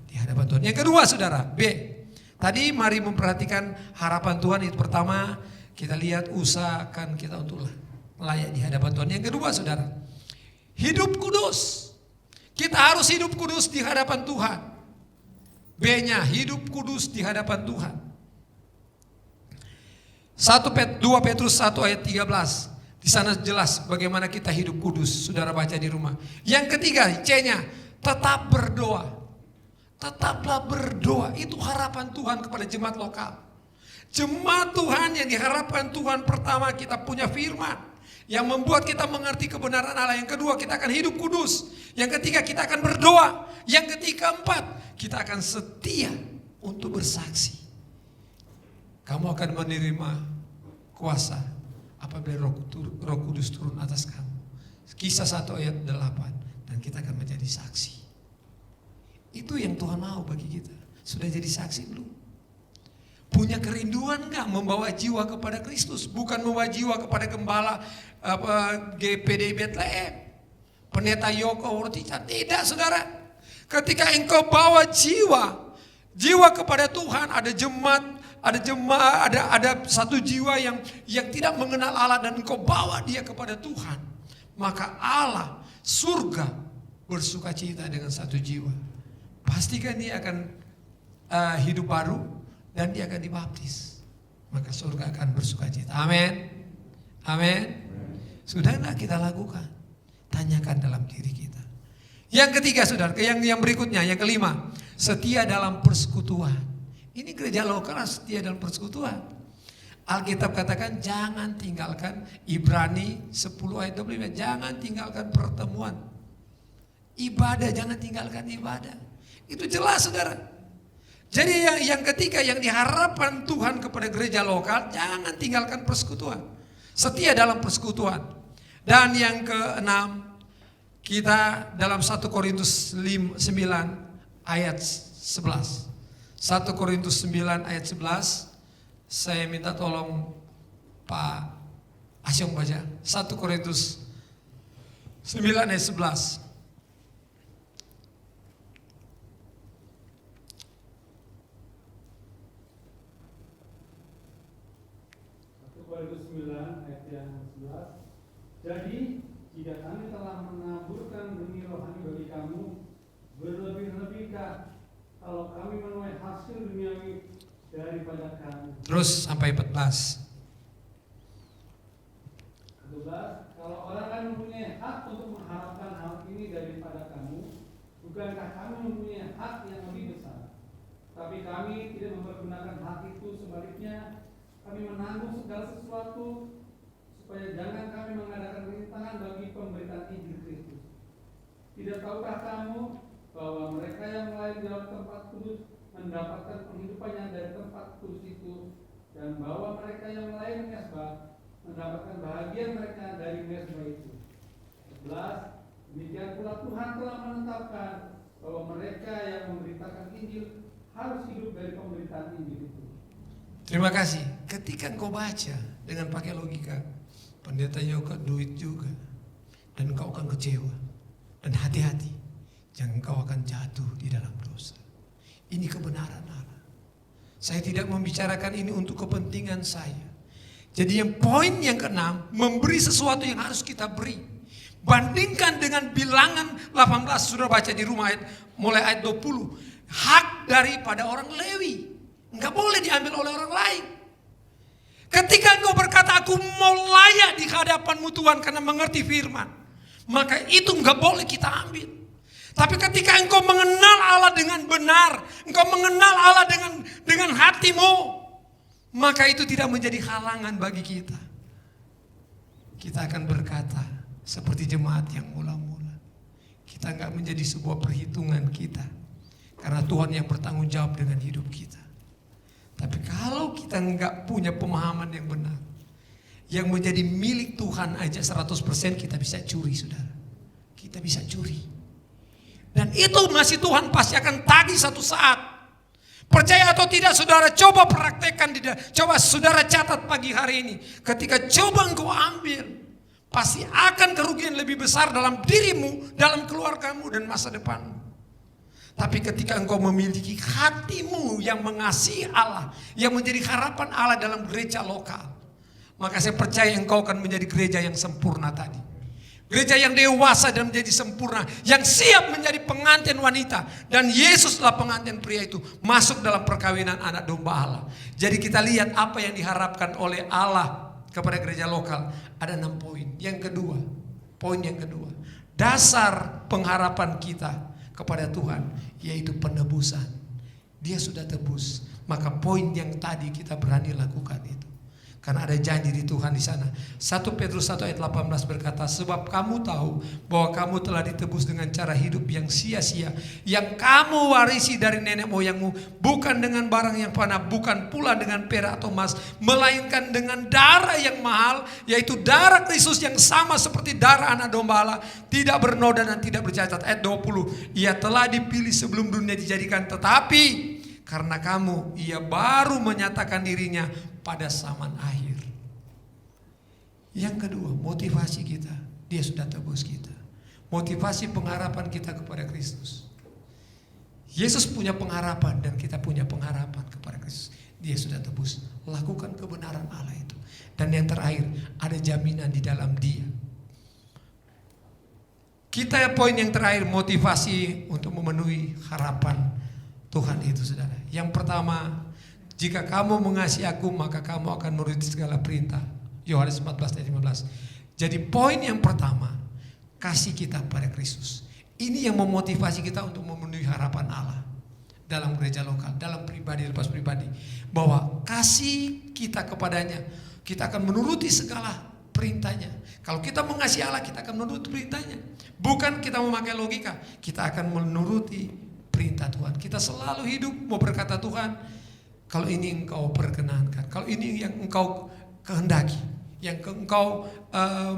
di hadapan Tuhan. Yang kedua saudara, B. Tadi mari memperhatikan harapan Tuhan. Itu pertama, kita lihat usahakan kita untuk layak di hadapan Tuhan. Yang kedua saudara, hidup kudus. Kita harus hidup kudus di hadapan Tuhan. B-nya hidup kudus di hadapan Tuhan. 2 Petrus 1 ayat 13. Di sana jelas bagaimana kita hidup kudus. Saudara baca di rumah. Yang ketiga, C-nya tetap berdoa. Tetaplah berdoa. Itu harapan Tuhan kepada jemaat lokal. Jemaat Tuhan yang diharapkan Tuhan, pertama kita punya firman yang membuat kita mengerti kebenaran Allah. Yang kedua, kita akan hidup kudus. Yang ketiga, kita akan berdoa. Yang ketiga, keempat, kita akan setia untuk bersaksi. Kamu akan menerima kuasa apabila Roh Kudus turun atas kamu. Kisah 1 ayat 8. Dan kita akan menjadi saksi. Itu yang Tuhan mau bagi kita. Sudah jadi saksi belum? Punya kerinduan enggak membawa jiwa kepada Kristus? Bukan membawa jiwa kepada gembala GPD Bethlehem, pendeta Yoko Wortica. Tidak saudara. Ketika engkau bawa jiwa kepada Tuhan, ada jemaat, ada satu jiwa yang tidak mengenal Allah dan engkau bawa dia kepada Tuhan, maka Allah surga bersuka cita dengan satu jiwa. Pastikan dia akan hidup baru dan dia akan dibaptis. Maka surga akan bersuka cita. Amin. Amin. Sudah enggak kita lakukan? Tanyakan dalam diri kita. Yang ketiga saudara, yang berikutnya, yang kelima, setia dalam persekutuan. Ini gereja lokal setia dalam persekutuan. Alkitab katakan jangan tinggalkan, Ibrani 10 ayat 25, jangan tinggalkan pertemuan. Ibadah, jangan tinggalkan ibadah. Itu jelas saudara. Jadi yang ketiga yang diharapkan Tuhan kepada gereja lokal, jangan tinggalkan persekutuan. Setia dalam persekutuan. Dan yang keenam, kita dalam 1 Korintus 9 ayat 11. 1 Korintus 9 ayat 11. Saya minta tolong Pak Asyong baca. 1 Korintus 9 ayat 11. 9 ayat yang 11. Jadi jika kami telah menaburkan benih rohani bagi kamu, berlebih-lebihkah kalau kami menuai hasil duniawi daripada kamu? Terus sampai 14. 12. Kalau orang lain mempunyai hak untuk mengharapkan hal ini daripada kamu, bukankah kami mempunyai hak yang lebih besar? Tapi kami tidak mempergunakan hak itu, sebaliknya kami menanggung segala sesuatu supaya jangan kami mengadakan rintangan bagi pemberitaan Injil Kristus. Tidak tahukah kamu bahwa mereka yang lain dalam tempat kudus mendapatkan penghidupannya dari tempat kudus itu, dan bahwa mereka yang lain mesbah mendapatkan bahagian mereka dari mesbah itu. 11. Demikian pula Tuhan telah menetapkan bahwa mereka yang memberitakan Injil harus hidup dari pemberitaan Injil itu. Terima kasih. ketika engkau baca dengan pakai logika, pendeta Yoga duit juga, dan engkau akan kecewa. Dan hati-hati, jangan engkau akan jatuh di dalam dosa. Ini kebenaran Allah. Saya tidak membicarakan ini untuk kepentingan saya. Jadi yang poin yang keenam, memberi sesuatu yang harus kita beri. Bandingkan dengan bilangan 18, sudah baca di rumah mulai ayat 20. Hak daripada orang Lewi. Enggak boleh diambil oleh orang lain. Ketika engkau berkata, aku mau layak di hadapanmu Tuhan karena mengerti firman, maka itu enggak boleh kita ambil. Tapi ketika engkau mengenal Allah dengan benar, engkau mengenal Allah dengan hatimu, maka itu tidak menjadi halangan bagi kita. Kita akan berkata seperti jemaat yang mula-mula. Kita enggak menjadi sebuah perhitungan kita. Karena Tuhan yang bertanggung jawab dengan hidup kita. Tapi kalau kita enggak punya pemahaman yang benar, yang menjadi milik Tuhan aja 100% kita bisa curi, saudara. Kita bisa curi. Dan itu masih Tuhan pasti akan tagih satu saat. Percaya atau tidak, saudara, coba praktekkan, coba saudara catat pagi hari ini. Ketika coba engkau ambil, pasti akan kerugian lebih besar dalam dirimu, dalam keluargamu dan masa depanmu. Tapi ketika engkau memiliki hatimu yang mengasihi Allah, yang menjadi harapan Allah dalam gereja lokal, maka saya percaya engkau akan menjadi gereja yang sempurna tadi. Gereja yang dewasa dan menjadi sempurna, yang siap menjadi pengantin wanita. Dan Yesuslah pengantin pria itu masuk dalam perkawinan anak domba Allah. Jadi kita lihat apa yang diharapkan oleh Allah kepada gereja lokal. Ada 6 poin. Poin yang kedua, dasar pengharapan kita kepada Tuhan, yaitu penebusan. Dia sudah tebus. Maka poin yang tadi kita berani lakukan itu. Karena ada janji di Tuhan di sana. 1 Petrus 1 ayat 18 berkata, sebab kamu tahu bahwa kamu telah ditebus dengan cara hidup yang sia-sia, yang kamu warisi dari nenek moyangmu, bukan dengan barang yang fana, bukan pula dengan perak atau emas, melainkan dengan darah yang mahal, yaitu darah Kristus yang sama seperti darah anak domba Allah, tidak bernoda dan tidak bercacat. Ayat 20, ia telah dipilih sebelum dunia dijadikan, tetapi karena kamu, ia baru menyatakan dirinya pada zaman akhir. Yang kedua, motivasi kita. Dia sudah tebus kita. Motivasi pengharapan kita kepada Kristus. Yesus punya pengharapan dan kita punya pengharapan kepada Kristus. Dia sudah tebus. Lakukan kebenaran Allah itu. Dan yang terakhir, ada jaminan di dalam Dia. Kita poin yang terakhir, motivasi untuk memenuhi harapan Tuhan itu, saudara. Yang pertama, jika kamu mengasihi aku, maka kamu akan menuruti segala perintah. Yohanes 14 ayat 15. Jadi poin yang pertama, kasih kita pada Kristus. Ini yang memotivasi kita untuk memenuhi harapan Allah. Dalam gereja lokal, dalam pribadi, lepas pribadi. Bahwa kasih kita kepadanya, kita akan menuruti segala perintahnya. Kalau kita mengasihi Allah, kita akan menuruti perintahnya. Bukan kita memakai logika, kita akan menuruti perintah Tuhan. Kita selalu hidup mau berkata, Tuhan, kalau ini engkau perkenankan, kalau ini yang engkau kehendaki, yang engkau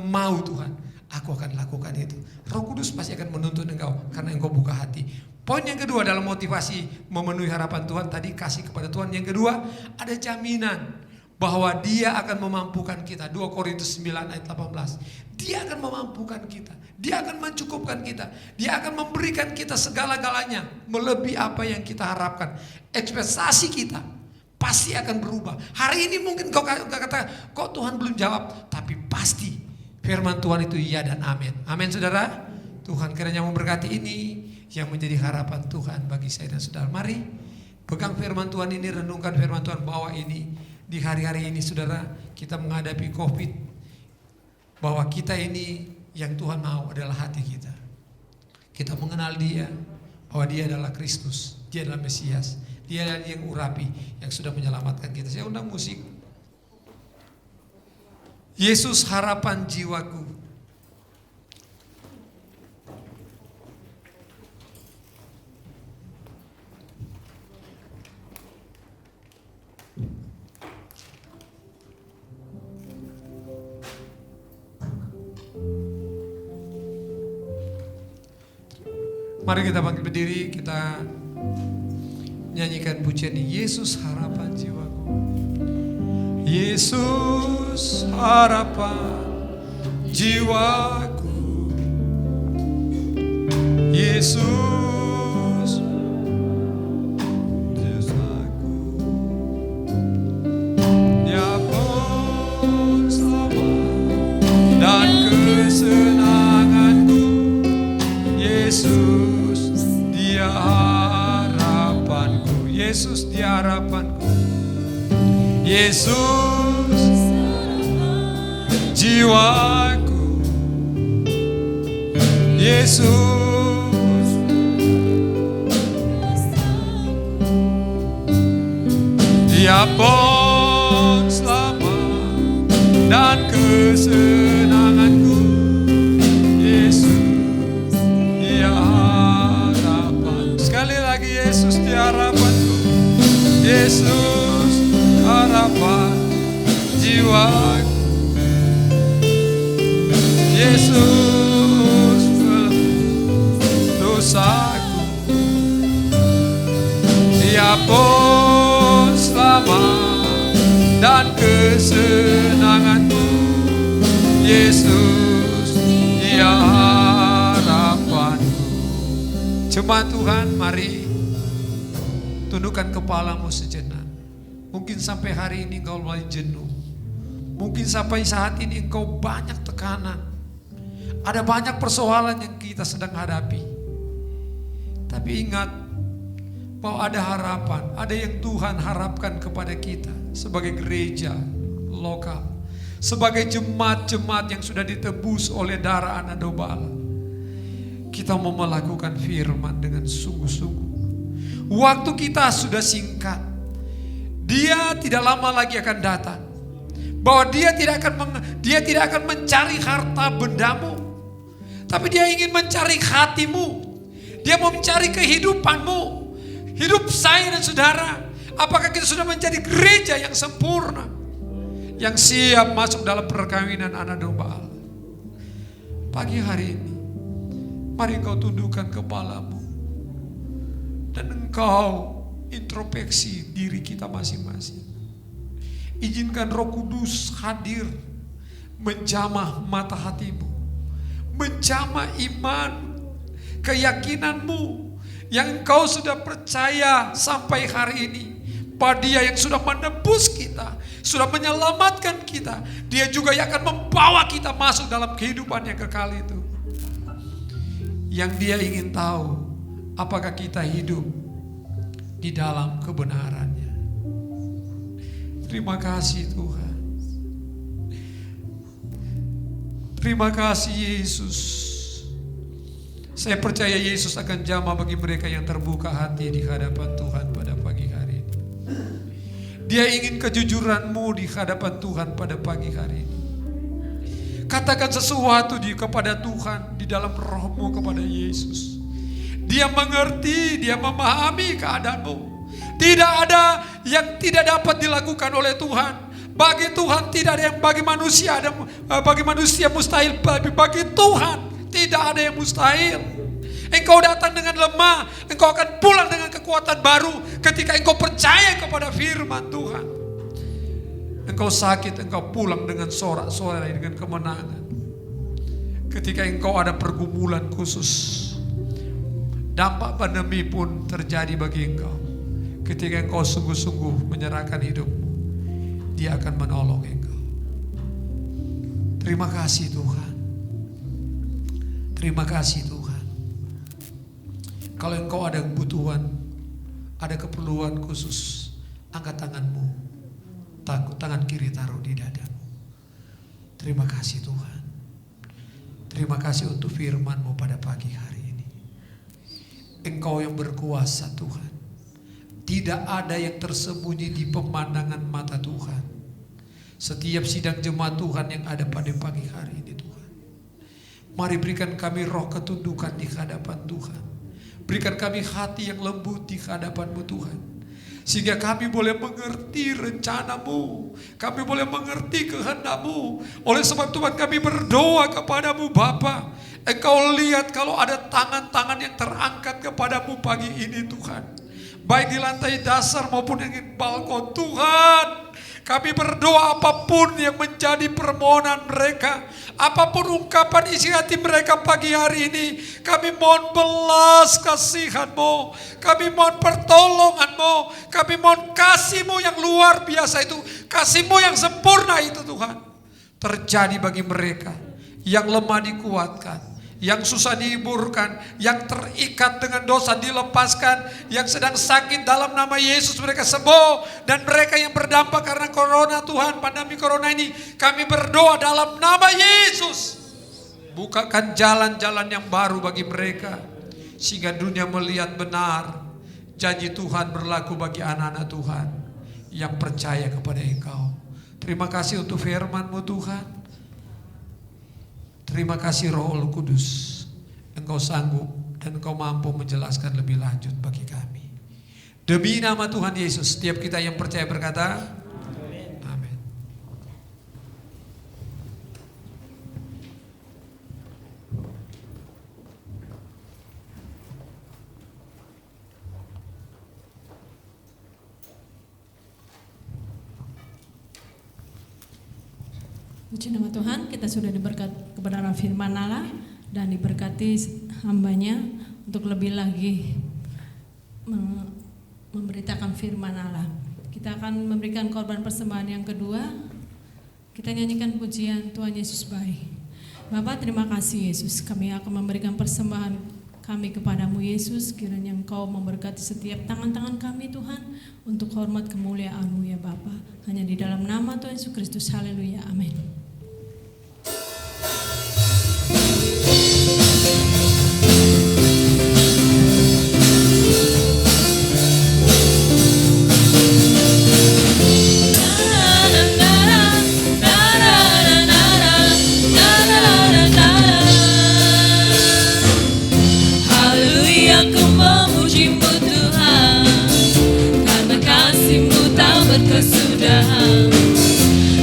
mau Tuhan, aku akan lakukan itu. Roh Kudus pasti akan menuntun engkau karena engkau buka hati. Poin yang kedua dalam motivasi memenuhi harapan Tuhan, tadi kasih kepada Tuhan. Yang kedua, ada jaminan bahwa Dia akan memampukan kita. 2 Korintus 9 ayat 18. Dia akan memampukan kita. Dia akan mencukupkan kita. Dia akan memberikan kita segala-galanya melebihi apa yang kita harapkan. Ekspektasi kita pasti akan berubah. Hari ini mungkin kau kata, kok Tuhan belum jawab? Tapi pasti firman Tuhan itu iya dan amin. Amin, saudara. Tuhan kiranya memberkati ini yang menjadi harapan Tuhan bagi saya dan saudara. Mari pegang firman Tuhan ini, renungkan firman Tuhan, bawa ini di hari-hari ini, saudara. Kita menghadapi COVID, bahwa kita ini yang Tuhan mau adalah hati kita. Kita mengenal Dia, bahwa Dia adalah Kristus, Dia adalah Mesias, Dia adalah yang urapi, yang sudah menyelamatkan kita. Saya undang musik. Yesus harapan jiwaku. Mari kita bangkit berdiri, kita nyanyikan pujian ini. Yesus harapan jiwaku. Yesus harapan jiwaku, Yesus jiwaku, Dia bersama dan kesenanganku, Yesus Dia harapanku, Yesus Dia harapanku, Yesus jiwaku, Yesus Dia pun selamat dan kesenanganku, Yesus Dia harapan. Sekali lagi, Yesus Dia harapanku, Yesus harapan jiwaku, Yesus dosaku, Dia pun selamat dan kesenanganku, Yesus Dia harapanku. Jemaat Tuhan, mari tundukkan kepalamu sejenak. Mungkin sampai hari ini engkau mulai jenuh. Mungkin sampai saat ini engkau banyak tekanan. Ada banyak persoalan yang kita sedang hadapi. Tapi ingat bahwa ada harapan, ada yang Tuhan harapkan kepada kita sebagai gereja lokal, sebagai jemaat-jemaat yang sudah ditebus oleh darah anak domba Allah. Kita mau melakukan firman dengan sungguh-sungguh. Waktu kita sudah singkat. Dia tidak lama lagi akan datang. Bahwa dia tidak akan mencari harta bendamu, tapi dia ingin mencari hatimu. Dia mau mencari kehidupanmu. Hidup saya dan saudara, apakah kita sudah menjadi gereja yang sempurna, yang siap masuk dalam perkawinan anak domba Allah? Pagi hari ini, mari engkau tundukkan kepalamu dan engkau introspeksi diri kita masing-masing. Izinkan Roh Kudus hadir, menjamah mata hatimu, menjamah iman, keyakinanmu yang engkau sudah percaya sampai hari ini. Bahwa Dia yang sudah menebus kita, sudah menyelamatkan kita, Dia juga yang akan membawa kita masuk dalam kehidupan yang kekal itu. Yang Dia ingin tahu, apakah kita hidup di dalam kebenarannya. Terima kasih Tuhan. Terima kasih Yesus. Saya percaya Yesus akan jamah bagi mereka yang terbuka hati di hadapan Tuhan pada pagi hari ini. Dia ingin kejujuranmu di hadapan Tuhan pada pagi hari ini. Katakan sesuatu kepada Tuhan di dalam rohmu kepada Yesus. Dia mengerti, Dia memahami keadaanmu. Tidak ada yang tidak dapat dilakukan oleh Tuhan. Bagi Tuhan tidak ada yang bagi manusia mustahil, tapi bagi Tuhan tidak ada yang mustahil. Engkau datang dengan lemah, engkau akan pulang dengan kekuatan baru ketika engkau percaya kepada firman Tuhan. Engkau sakit, engkau pulang dengan sorak-sorai, dengan kemenangan. Ketika engkau ada pergumulan khusus, dampak pandemi pun terjadi bagi engkau. Ketika engkau sungguh-sungguh menyerahkan hidupmu, Dia akan menolong engkau. Terima kasih Tuhan. Terima kasih Tuhan. Kalau engkau ada kebutuhan, ada keperluan khusus, angkat tanganmu. Tangan kiri taruh di dadamu. Terima kasih Tuhan. Terima kasih untuk firman-Mu pada pagi hari ini. Engkau yang berkuasa Tuhan. Tidak ada yang tersembunyi di pemandangan mata Tuhan. Setiap sidang jemaat Tuhan yang ada pada pagi hari ini Tuhan. Mari berikan kami roh ketundukan di hadapan Tuhan. Berikan kami hati yang lembut di hadapan-Mu Tuhan. Sehingga kami boleh mengerti rencana-Mu. Kami boleh mengerti kehendak-Mu. Oleh sebab Tuhan kami berdoa kepada-Mu Bapa. Engkau lihat kalau ada tangan-tangan yang terangkat kepada-Mu pagi ini Tuhan. Baik di lantai dasar maupun yang di balkon Tuhan. Kami berdoa apapun yang menjadi permohonan mereka, apapun ungkapan isi hati mereka pagi hari ini, kami mohon belas kasihan-Mu, kami mohon pertolongan-Mu, kami mohon kasih-Mu yang luar biasa itu, kasih-Mu yang sempurna itu Tuhan, terjadi bagi mereka yang lemah dikuatkan, yang susah dihiburkan, yang terikat dengan dosa dilepaskan, yang sedang sakit dalam nama Yesus mereka sembuh, dan mereka yang berdampak karena corona Tuhan, pandemi corona ini, kami berdoa dalam nama Yesus, bukakan jalan-jalan yang baru bagi mereka, sehingga dunia melihat benar janji Tuhan berlaku bagi anak-anak Tuhan yang percaya kepada Engkau. Terima kasih untuk firman-Mu Tuhan. Terima kasih Roh Kudus, Engkau sanggup dan Engkau mampu menjelaskan lebih lanjut bagi kami. Demi nama Tuhan Yesus, setiap kita yang percaya berkata, amin. Puji nama Tuhan, kita sudah diberkat kebenaran firman Allah dan diberkati hambanya untuk lebih lagi memberitakan firman Allah. Kita akan memberikan korban persembahan yang kedua. Kita nyanyikan pujian Tuhan Yesus baik. Bapak, terima kasih Yesus, kami akan memberikan persembahan kami kepadamu Yesus, kiranya Engkau memberkati setiap tangan-tangan kami Tuhan, untuk hormat kemuliaan-Mu ya Bapa. Hanya di dalam nama Tuhan Yesus Kristus, haleluya, amin. Kesudahan,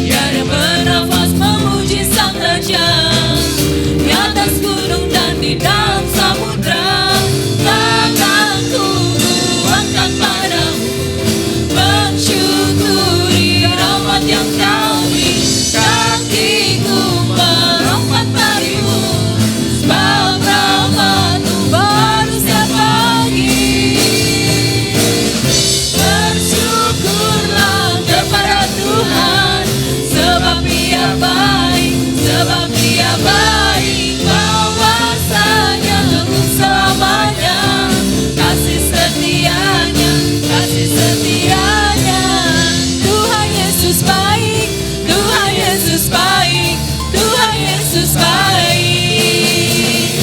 tiada bernafas memuji Sang Raja, di atas gunung dan di dalam samudra. Tanganku angkat padamu, mensyukuri rahmat yang Kau beri. Kakiku melompat padamu, sebab rahmat-Mu baru setiap pagi. Bersyukurlah kepada Tuhan, sebab Dia baik, sebab Dia baik. Kuasanya untuk selamanya, kasih setianya, kasih setianya. Tuhan Yesus baik, Tuhan Yesus baik, Tuhan Yesus baik.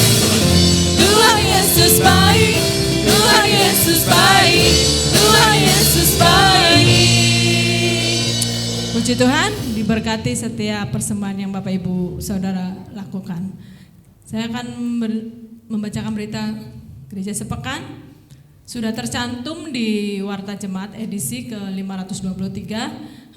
Tuhan Yesus baik, Tuhan Yesus baik, Tuhan Yesus baik. Puji Tuhan, diberkati setiap persembahan yang Bapak Ibu Saudara lakukan. Saya akan membacakan berita gereja sepekan. Sudah tercantum di Warta Jemaat edisi ke-523.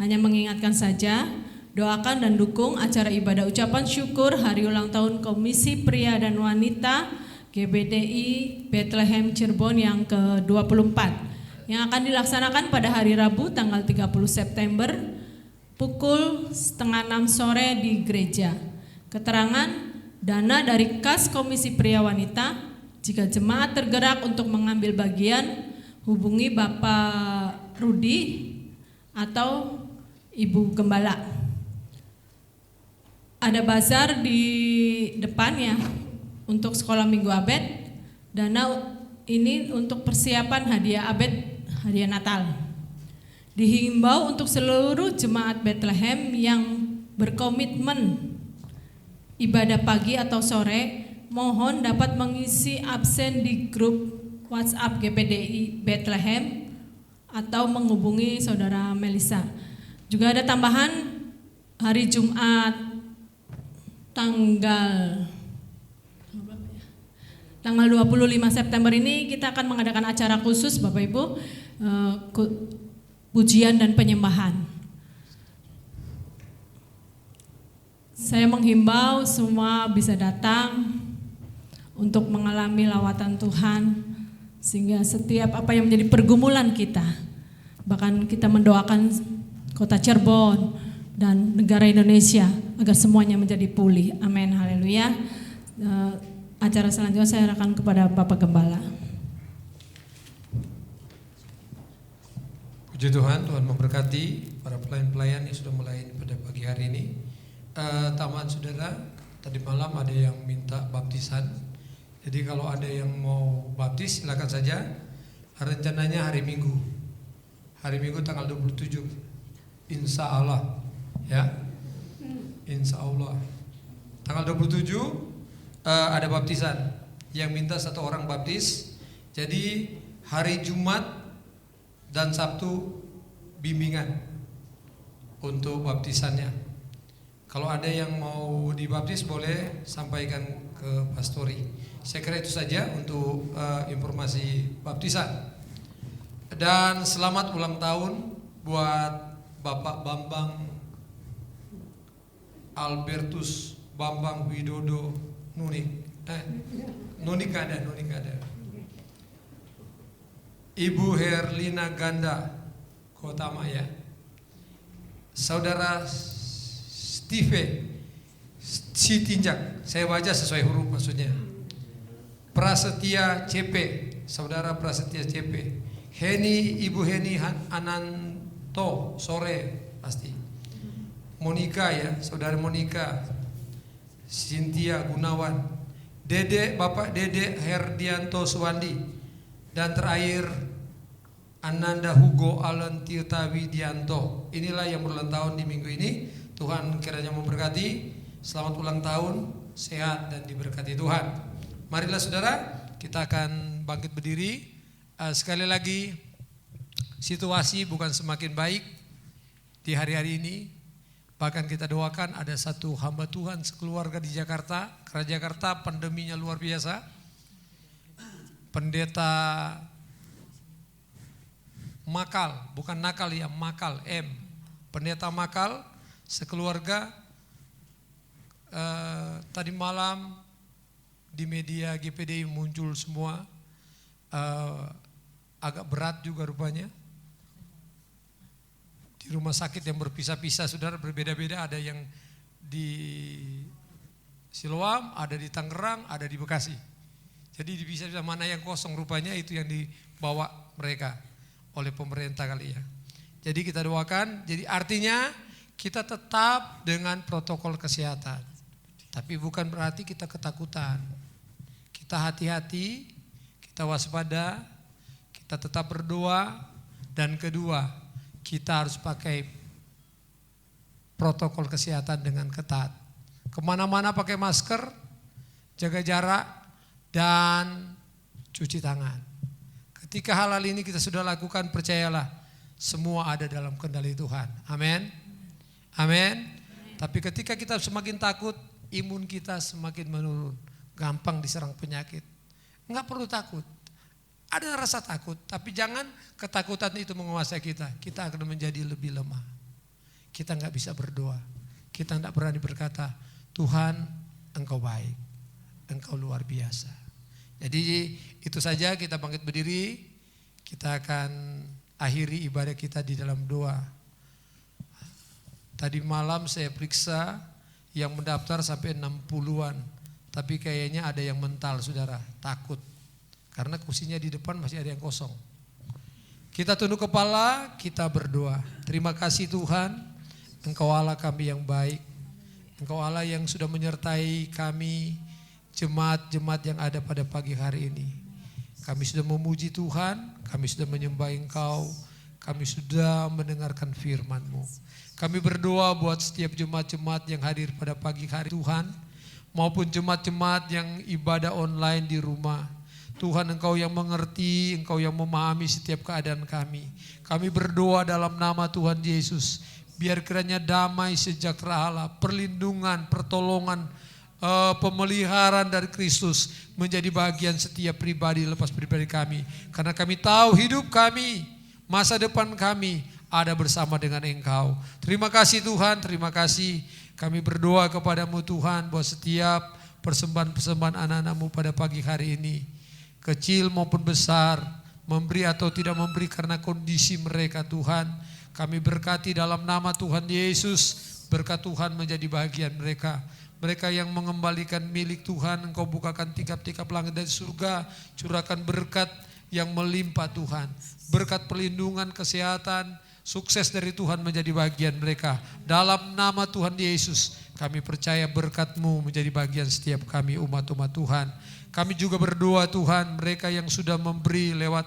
Hanya mengingatkan saja, doakan dan dukung acara ibadah ucapan syukur hari ulang tahun Komisi Pria dan Wanita GBDI Bethlehem Cirebon yang ke-24, yang akan dilaksanakan pada hari Rabu tanggal 30 September pukul 5:30 sore di gereja. Keterangan dana dari kas Komisi Pria Wanita. Jika jemaat tergerak untuk mengambil bagian, hubungi Bapak Rudi atau Ibu Gembala. Ada bazar di depannya untuk sekolah Minggu Abed. Dana ini untuk persiapan hadiah Abed, hadiah Natal. Dihimbau untuk seluruh jemaat Bethlehem yang berkomitmen ibadah pagi atau sore, mohon dapat mengisi absen di grup WhatsApp GPDI Bethlehem atau menghubungi Saudara Melisa. Juga ada tambahan hari Jumat tanggal 25 September ini kita akan mengadakan acara khusus Bapak Ibu, pujian dan penyembahan. Saya menghimbau semua bisa datang untuk mengalami lawatan Tuhan, sehingga setiap apa yang menjadi pergumulan kita, bahkan kita mendoakan kota Cirebon, dan negara Indonesia agar semuanya menjadi pulih. Amin, haleluya. Acara selanjutnya saya serahkan kepada Bapak Gembala. Puji Tuhan, Tuhan memberkati para pelayan-pelayan yang sudah melayani pada pagi hari ini. Tambahan saudara, tadi malam ada yang minta baptisan. Jadi kalau ada yang mau baptis silakan saja. Rencananya hari Minggu. Hari Minggu tanggal 27. Insya Allah, ya. Insya Allah. Tanggal 27 ada baptisan. Yang minta 1 orang baptis. Jadi hari Jumat dan Sabtu bimbingan untuk baptisannya. Kalau ada yang mau dibaptis boleh sampaikan ke pastori. Saya kira itu saja untuk informasi baptisan. Dan selamat ulang tahun buat Bapak Bambang Albertus Bambang Widodo Nunik. Nunik ada. Ibu Herlina Ganda Kotama ya. Saudara Steve Sitinjak, saya baca sesuai huruf maksudnya. Prasetya CP, Saudara Prasetya CP. Ibu Heni Ananto sore pasti. Monika ya, Saudara Monika. Cynthia Gunawan. Bapak Dede Herdianto Suwandi. Dan terakhir Ananda Hugo Alan Tirta Widianto. Inilah yang berulang tahun di minggu ini. Tuhan kiranya memberkati. Selamat ulang tahun, sehat dan diberkati Tuhan. Marilah saudara, kita akan bangkit berdiri. Sekali lagi, situasi bukan semakin baik di hari-hari ini. Bahkan kita doakan ada satu hamba Tuhan sekeluarga di Jakarta. Karena Jakarta pandeminya luar biasa. Pendeta Makal, bukan nakal ya, Makal M. Pendeta Makal sekeluarga tadi malam di media GPDI muncul semua, agak berat juga rupanya. Di rumah sakit yang berpisah-pisah saudara, berbeda-beda, ada yang di Siloam, ada di Tangerang, ada di Bekasi. Jadi bisa-bisa mana yang kosong rupanya itu yang dibawa mereka oleh pemerintah kali ya. Jadi kita doakan, jadi artinya kita tetap dengan protokol kesehatan. Tapi bukan berarti kita ketakutan. Kita hati-hati, kita waspada, kita tetap berdoa, dan kedua, kita harus pakai protokol kesehatan dengan ketat. Kemana-mana pakai masker, jaga jarak, dan cuci tangan. Ketika hal-hal ini kita sudah lakukan, percayalah, semua ada dalam kendali Tuhan. Amin. Amin. Tapi ketika kita semakin takut, imun kita semakin menurun. Gampang diserang penyakit. Enggak perlu takut. Ada rasa takut, tapi jangan ketakutan itu menguasai kita. Kita akan menjadi lebih lemah. Kita enggak bisa berdoa. Kita enggak berani berkata, Tuhan Engkau baik. Engkau luar biasa. Jadi itu saja, kita bangkit berdiri. Kita akan akhiri ibadah kita di dalam doa. Tadi malam saya periksa yang mendaftar sampai 60-an. Tapi kayaknya ada yang mental saudara, takut. Karena kursinya di depan masih ada yang kosong. Kita tunduk kepala, kita berdoa. Terima kasih Tuhan, Engkau Allah kami yang baik. Engkau Allah yang sudah menyertai kami, jemaat-jemaat yang ada pada pagi hari ini. Kami sudah memuji Tuhan, kami sudah menyembah Engkau, kami sudah mendengarkan firman-Mu. Kami berdoa buat setiap jemaat-jemaat yang hadir pada pagi hari Tuhan, maupun jemaat-jemaat yang ibadah online di rumah. Tuhan Engkau yang mengerti, Engkau yang memahami setiap keadaan kami. Kami berdoa dalam nama Tuhan Yesus, biar kiranya damai sejahtera Allah, perlindungan, pertolongan, pemeliharaan dari Kristus menjadi bagian setiap pribadi lepas pribadi kami. Karena kami tahu hidup kami, masa depan kami ada bersama dengan Engkau. Terima kasih Tuhan, terima kasih. Kami berdoa kepadamu Tuhan bahwa setiap persembahan-persembahan anak-anak-Mu pada pagi hari ini, kecil maupun besar, memberi atau tidak memberi karena kondisi mereka Tuhan, Kami berkati dalam nama Tuhan Yesus, berkat Tuhan menjadi bagian mereka. Mereka yang mengembalikan milik Tuhan, Engkau bukakan tingkap-tingkap langit dari surga, curahkan berkat yang melimpah Tuhan. Berkat perlindungan, kesehatan, sukses dari Tuhan menjadi bagian mereka. Dalam nama Tuhan Yesus, kami percaya berkat-Mu menjadi bagian setiap kami umat-umat Tuhan. Kami juga berdoa Tuhan, mereka yang sudah memberi lewat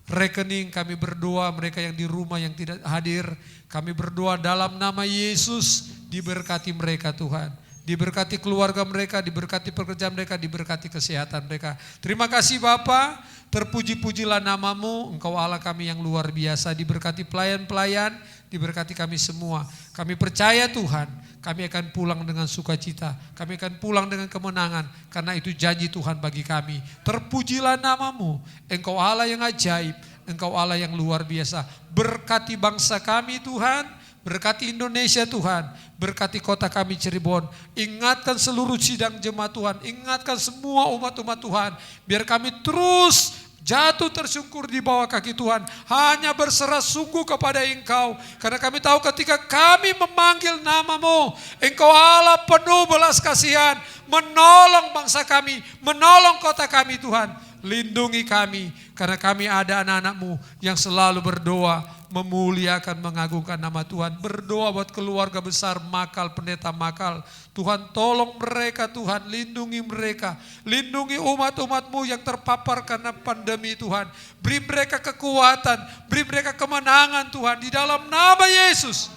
rekening, kami berdoa mereka yang di rumah yang tidak hadir, kami berdoa dalam nama Yesus, diberkati mereka Tuhan. Diberkati keluarga mereka, diberkati pekerjaan mereka, diberkati kesehatan mereka. Terima kasih Bapa, terpuji-pujilah nama-Mu, Engkau Allah kami yang luar biasa. Diberkati pelayan-pelayan, diberkati kami semua. Kami percaya Tuhan, kami akan pulang dengan sukacita, kami akan pulang dengan kemenangan, karena itu janji Tuhan bagi kami. Terpujilah nama-Mu, Engkau Allah yang ajaib, Engkau Allah yang luar biasa. Berkati bangsa kami Tuhan, berkati Indonesia Tuhan, berkati kota kami Cirebon. Ingatkan seluruh sidang jemaat Tuhan, ingatkan semua umat-umat Tuhan, biar kami terus jatuh tersungkur di bawah kaki Tuhan, hanya berserah sungguh kepada Engkau. Karena kami tahu ketika kami memanggil nama-Mu, Engkau Allah penuh belas kasihan, menolong bangsa kami, menolong kota kami Tuhan. Lindungi kami, karena kami ada anak-anak-Mu yang selalu berdoa, memuliakan, mengagungkan nama Tuhan. Berdoa buat keluarga besar Makal, pendeta Makal. Tuhan tolong mereka Tuhan, lindungi mereka. Lindungi umat-umat-Mu yang terpapar karena pandemi Tuhan. Beri mereka kekuatan, beri mereka kemenangan Tuhan. Di dalam nama Yesus,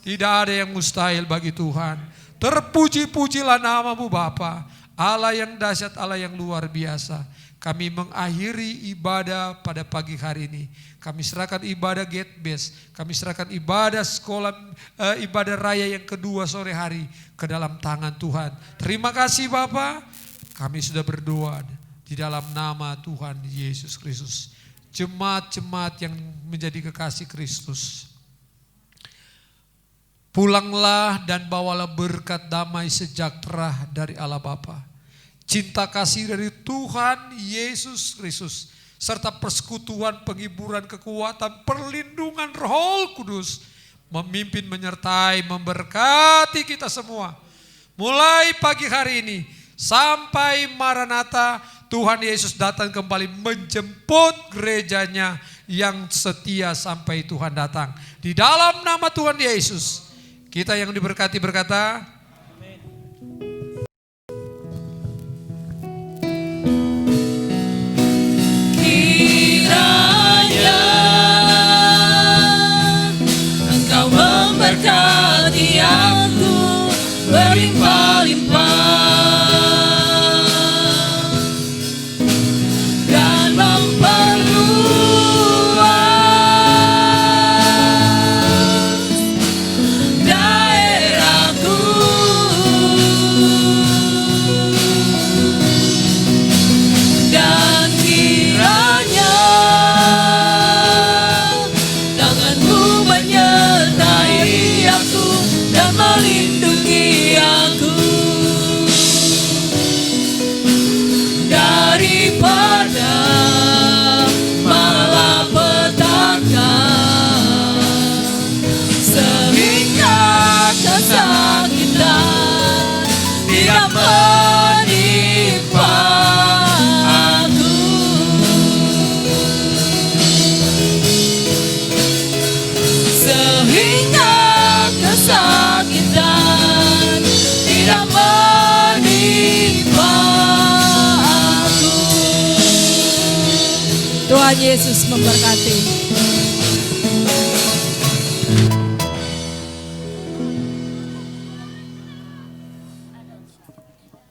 tidak ada yang mustahil bagi Tuhan. Terpuji-pujilah nama-Mu Bapa, Allah yang dahsyat, Allah yang luar biasa. Kami mengakhiri ibadah pada pagi hari ini. Kami serahkan ibadah Gate Base, kami serahkan ibadah sekolah, ibadah raya yang kedua sore hari ke dalam tangan Tuhan. Terima kasih Bapa, kami sudah berdoa di dalam nama Tuhan Yesus Kristus. Jemaat-jemaat yang menjadi kekasih Kristus, pulanglah dan bawalah berkat damai sejahtera dari Allah Bapa, cinta kasih dari Tuhan Yesus Kristus, serta persekutuan, penghiburan, kekuatan, perlindungan Roh Kudus memimpin, menyertai, memberkati kita semua. Mulai pagi hari ini sampai Maranatha, Tuhan Yesus datang kembali menjemput gerejanya yang setia sampai Tuhan datang. Di dalam nama Tuhan Yesus, kita yang diberkati berkata, berkati aku berlimpah-limpah dan memperluas daerahku, dan kiranya tangan-Mu menyertai aku dan melindungi aku daripada malapetaka, sehingga kesakitan tidak menimpa aku. Sehingga kesakitan tidak menimpa aku. Tuhan Yesus memberkati.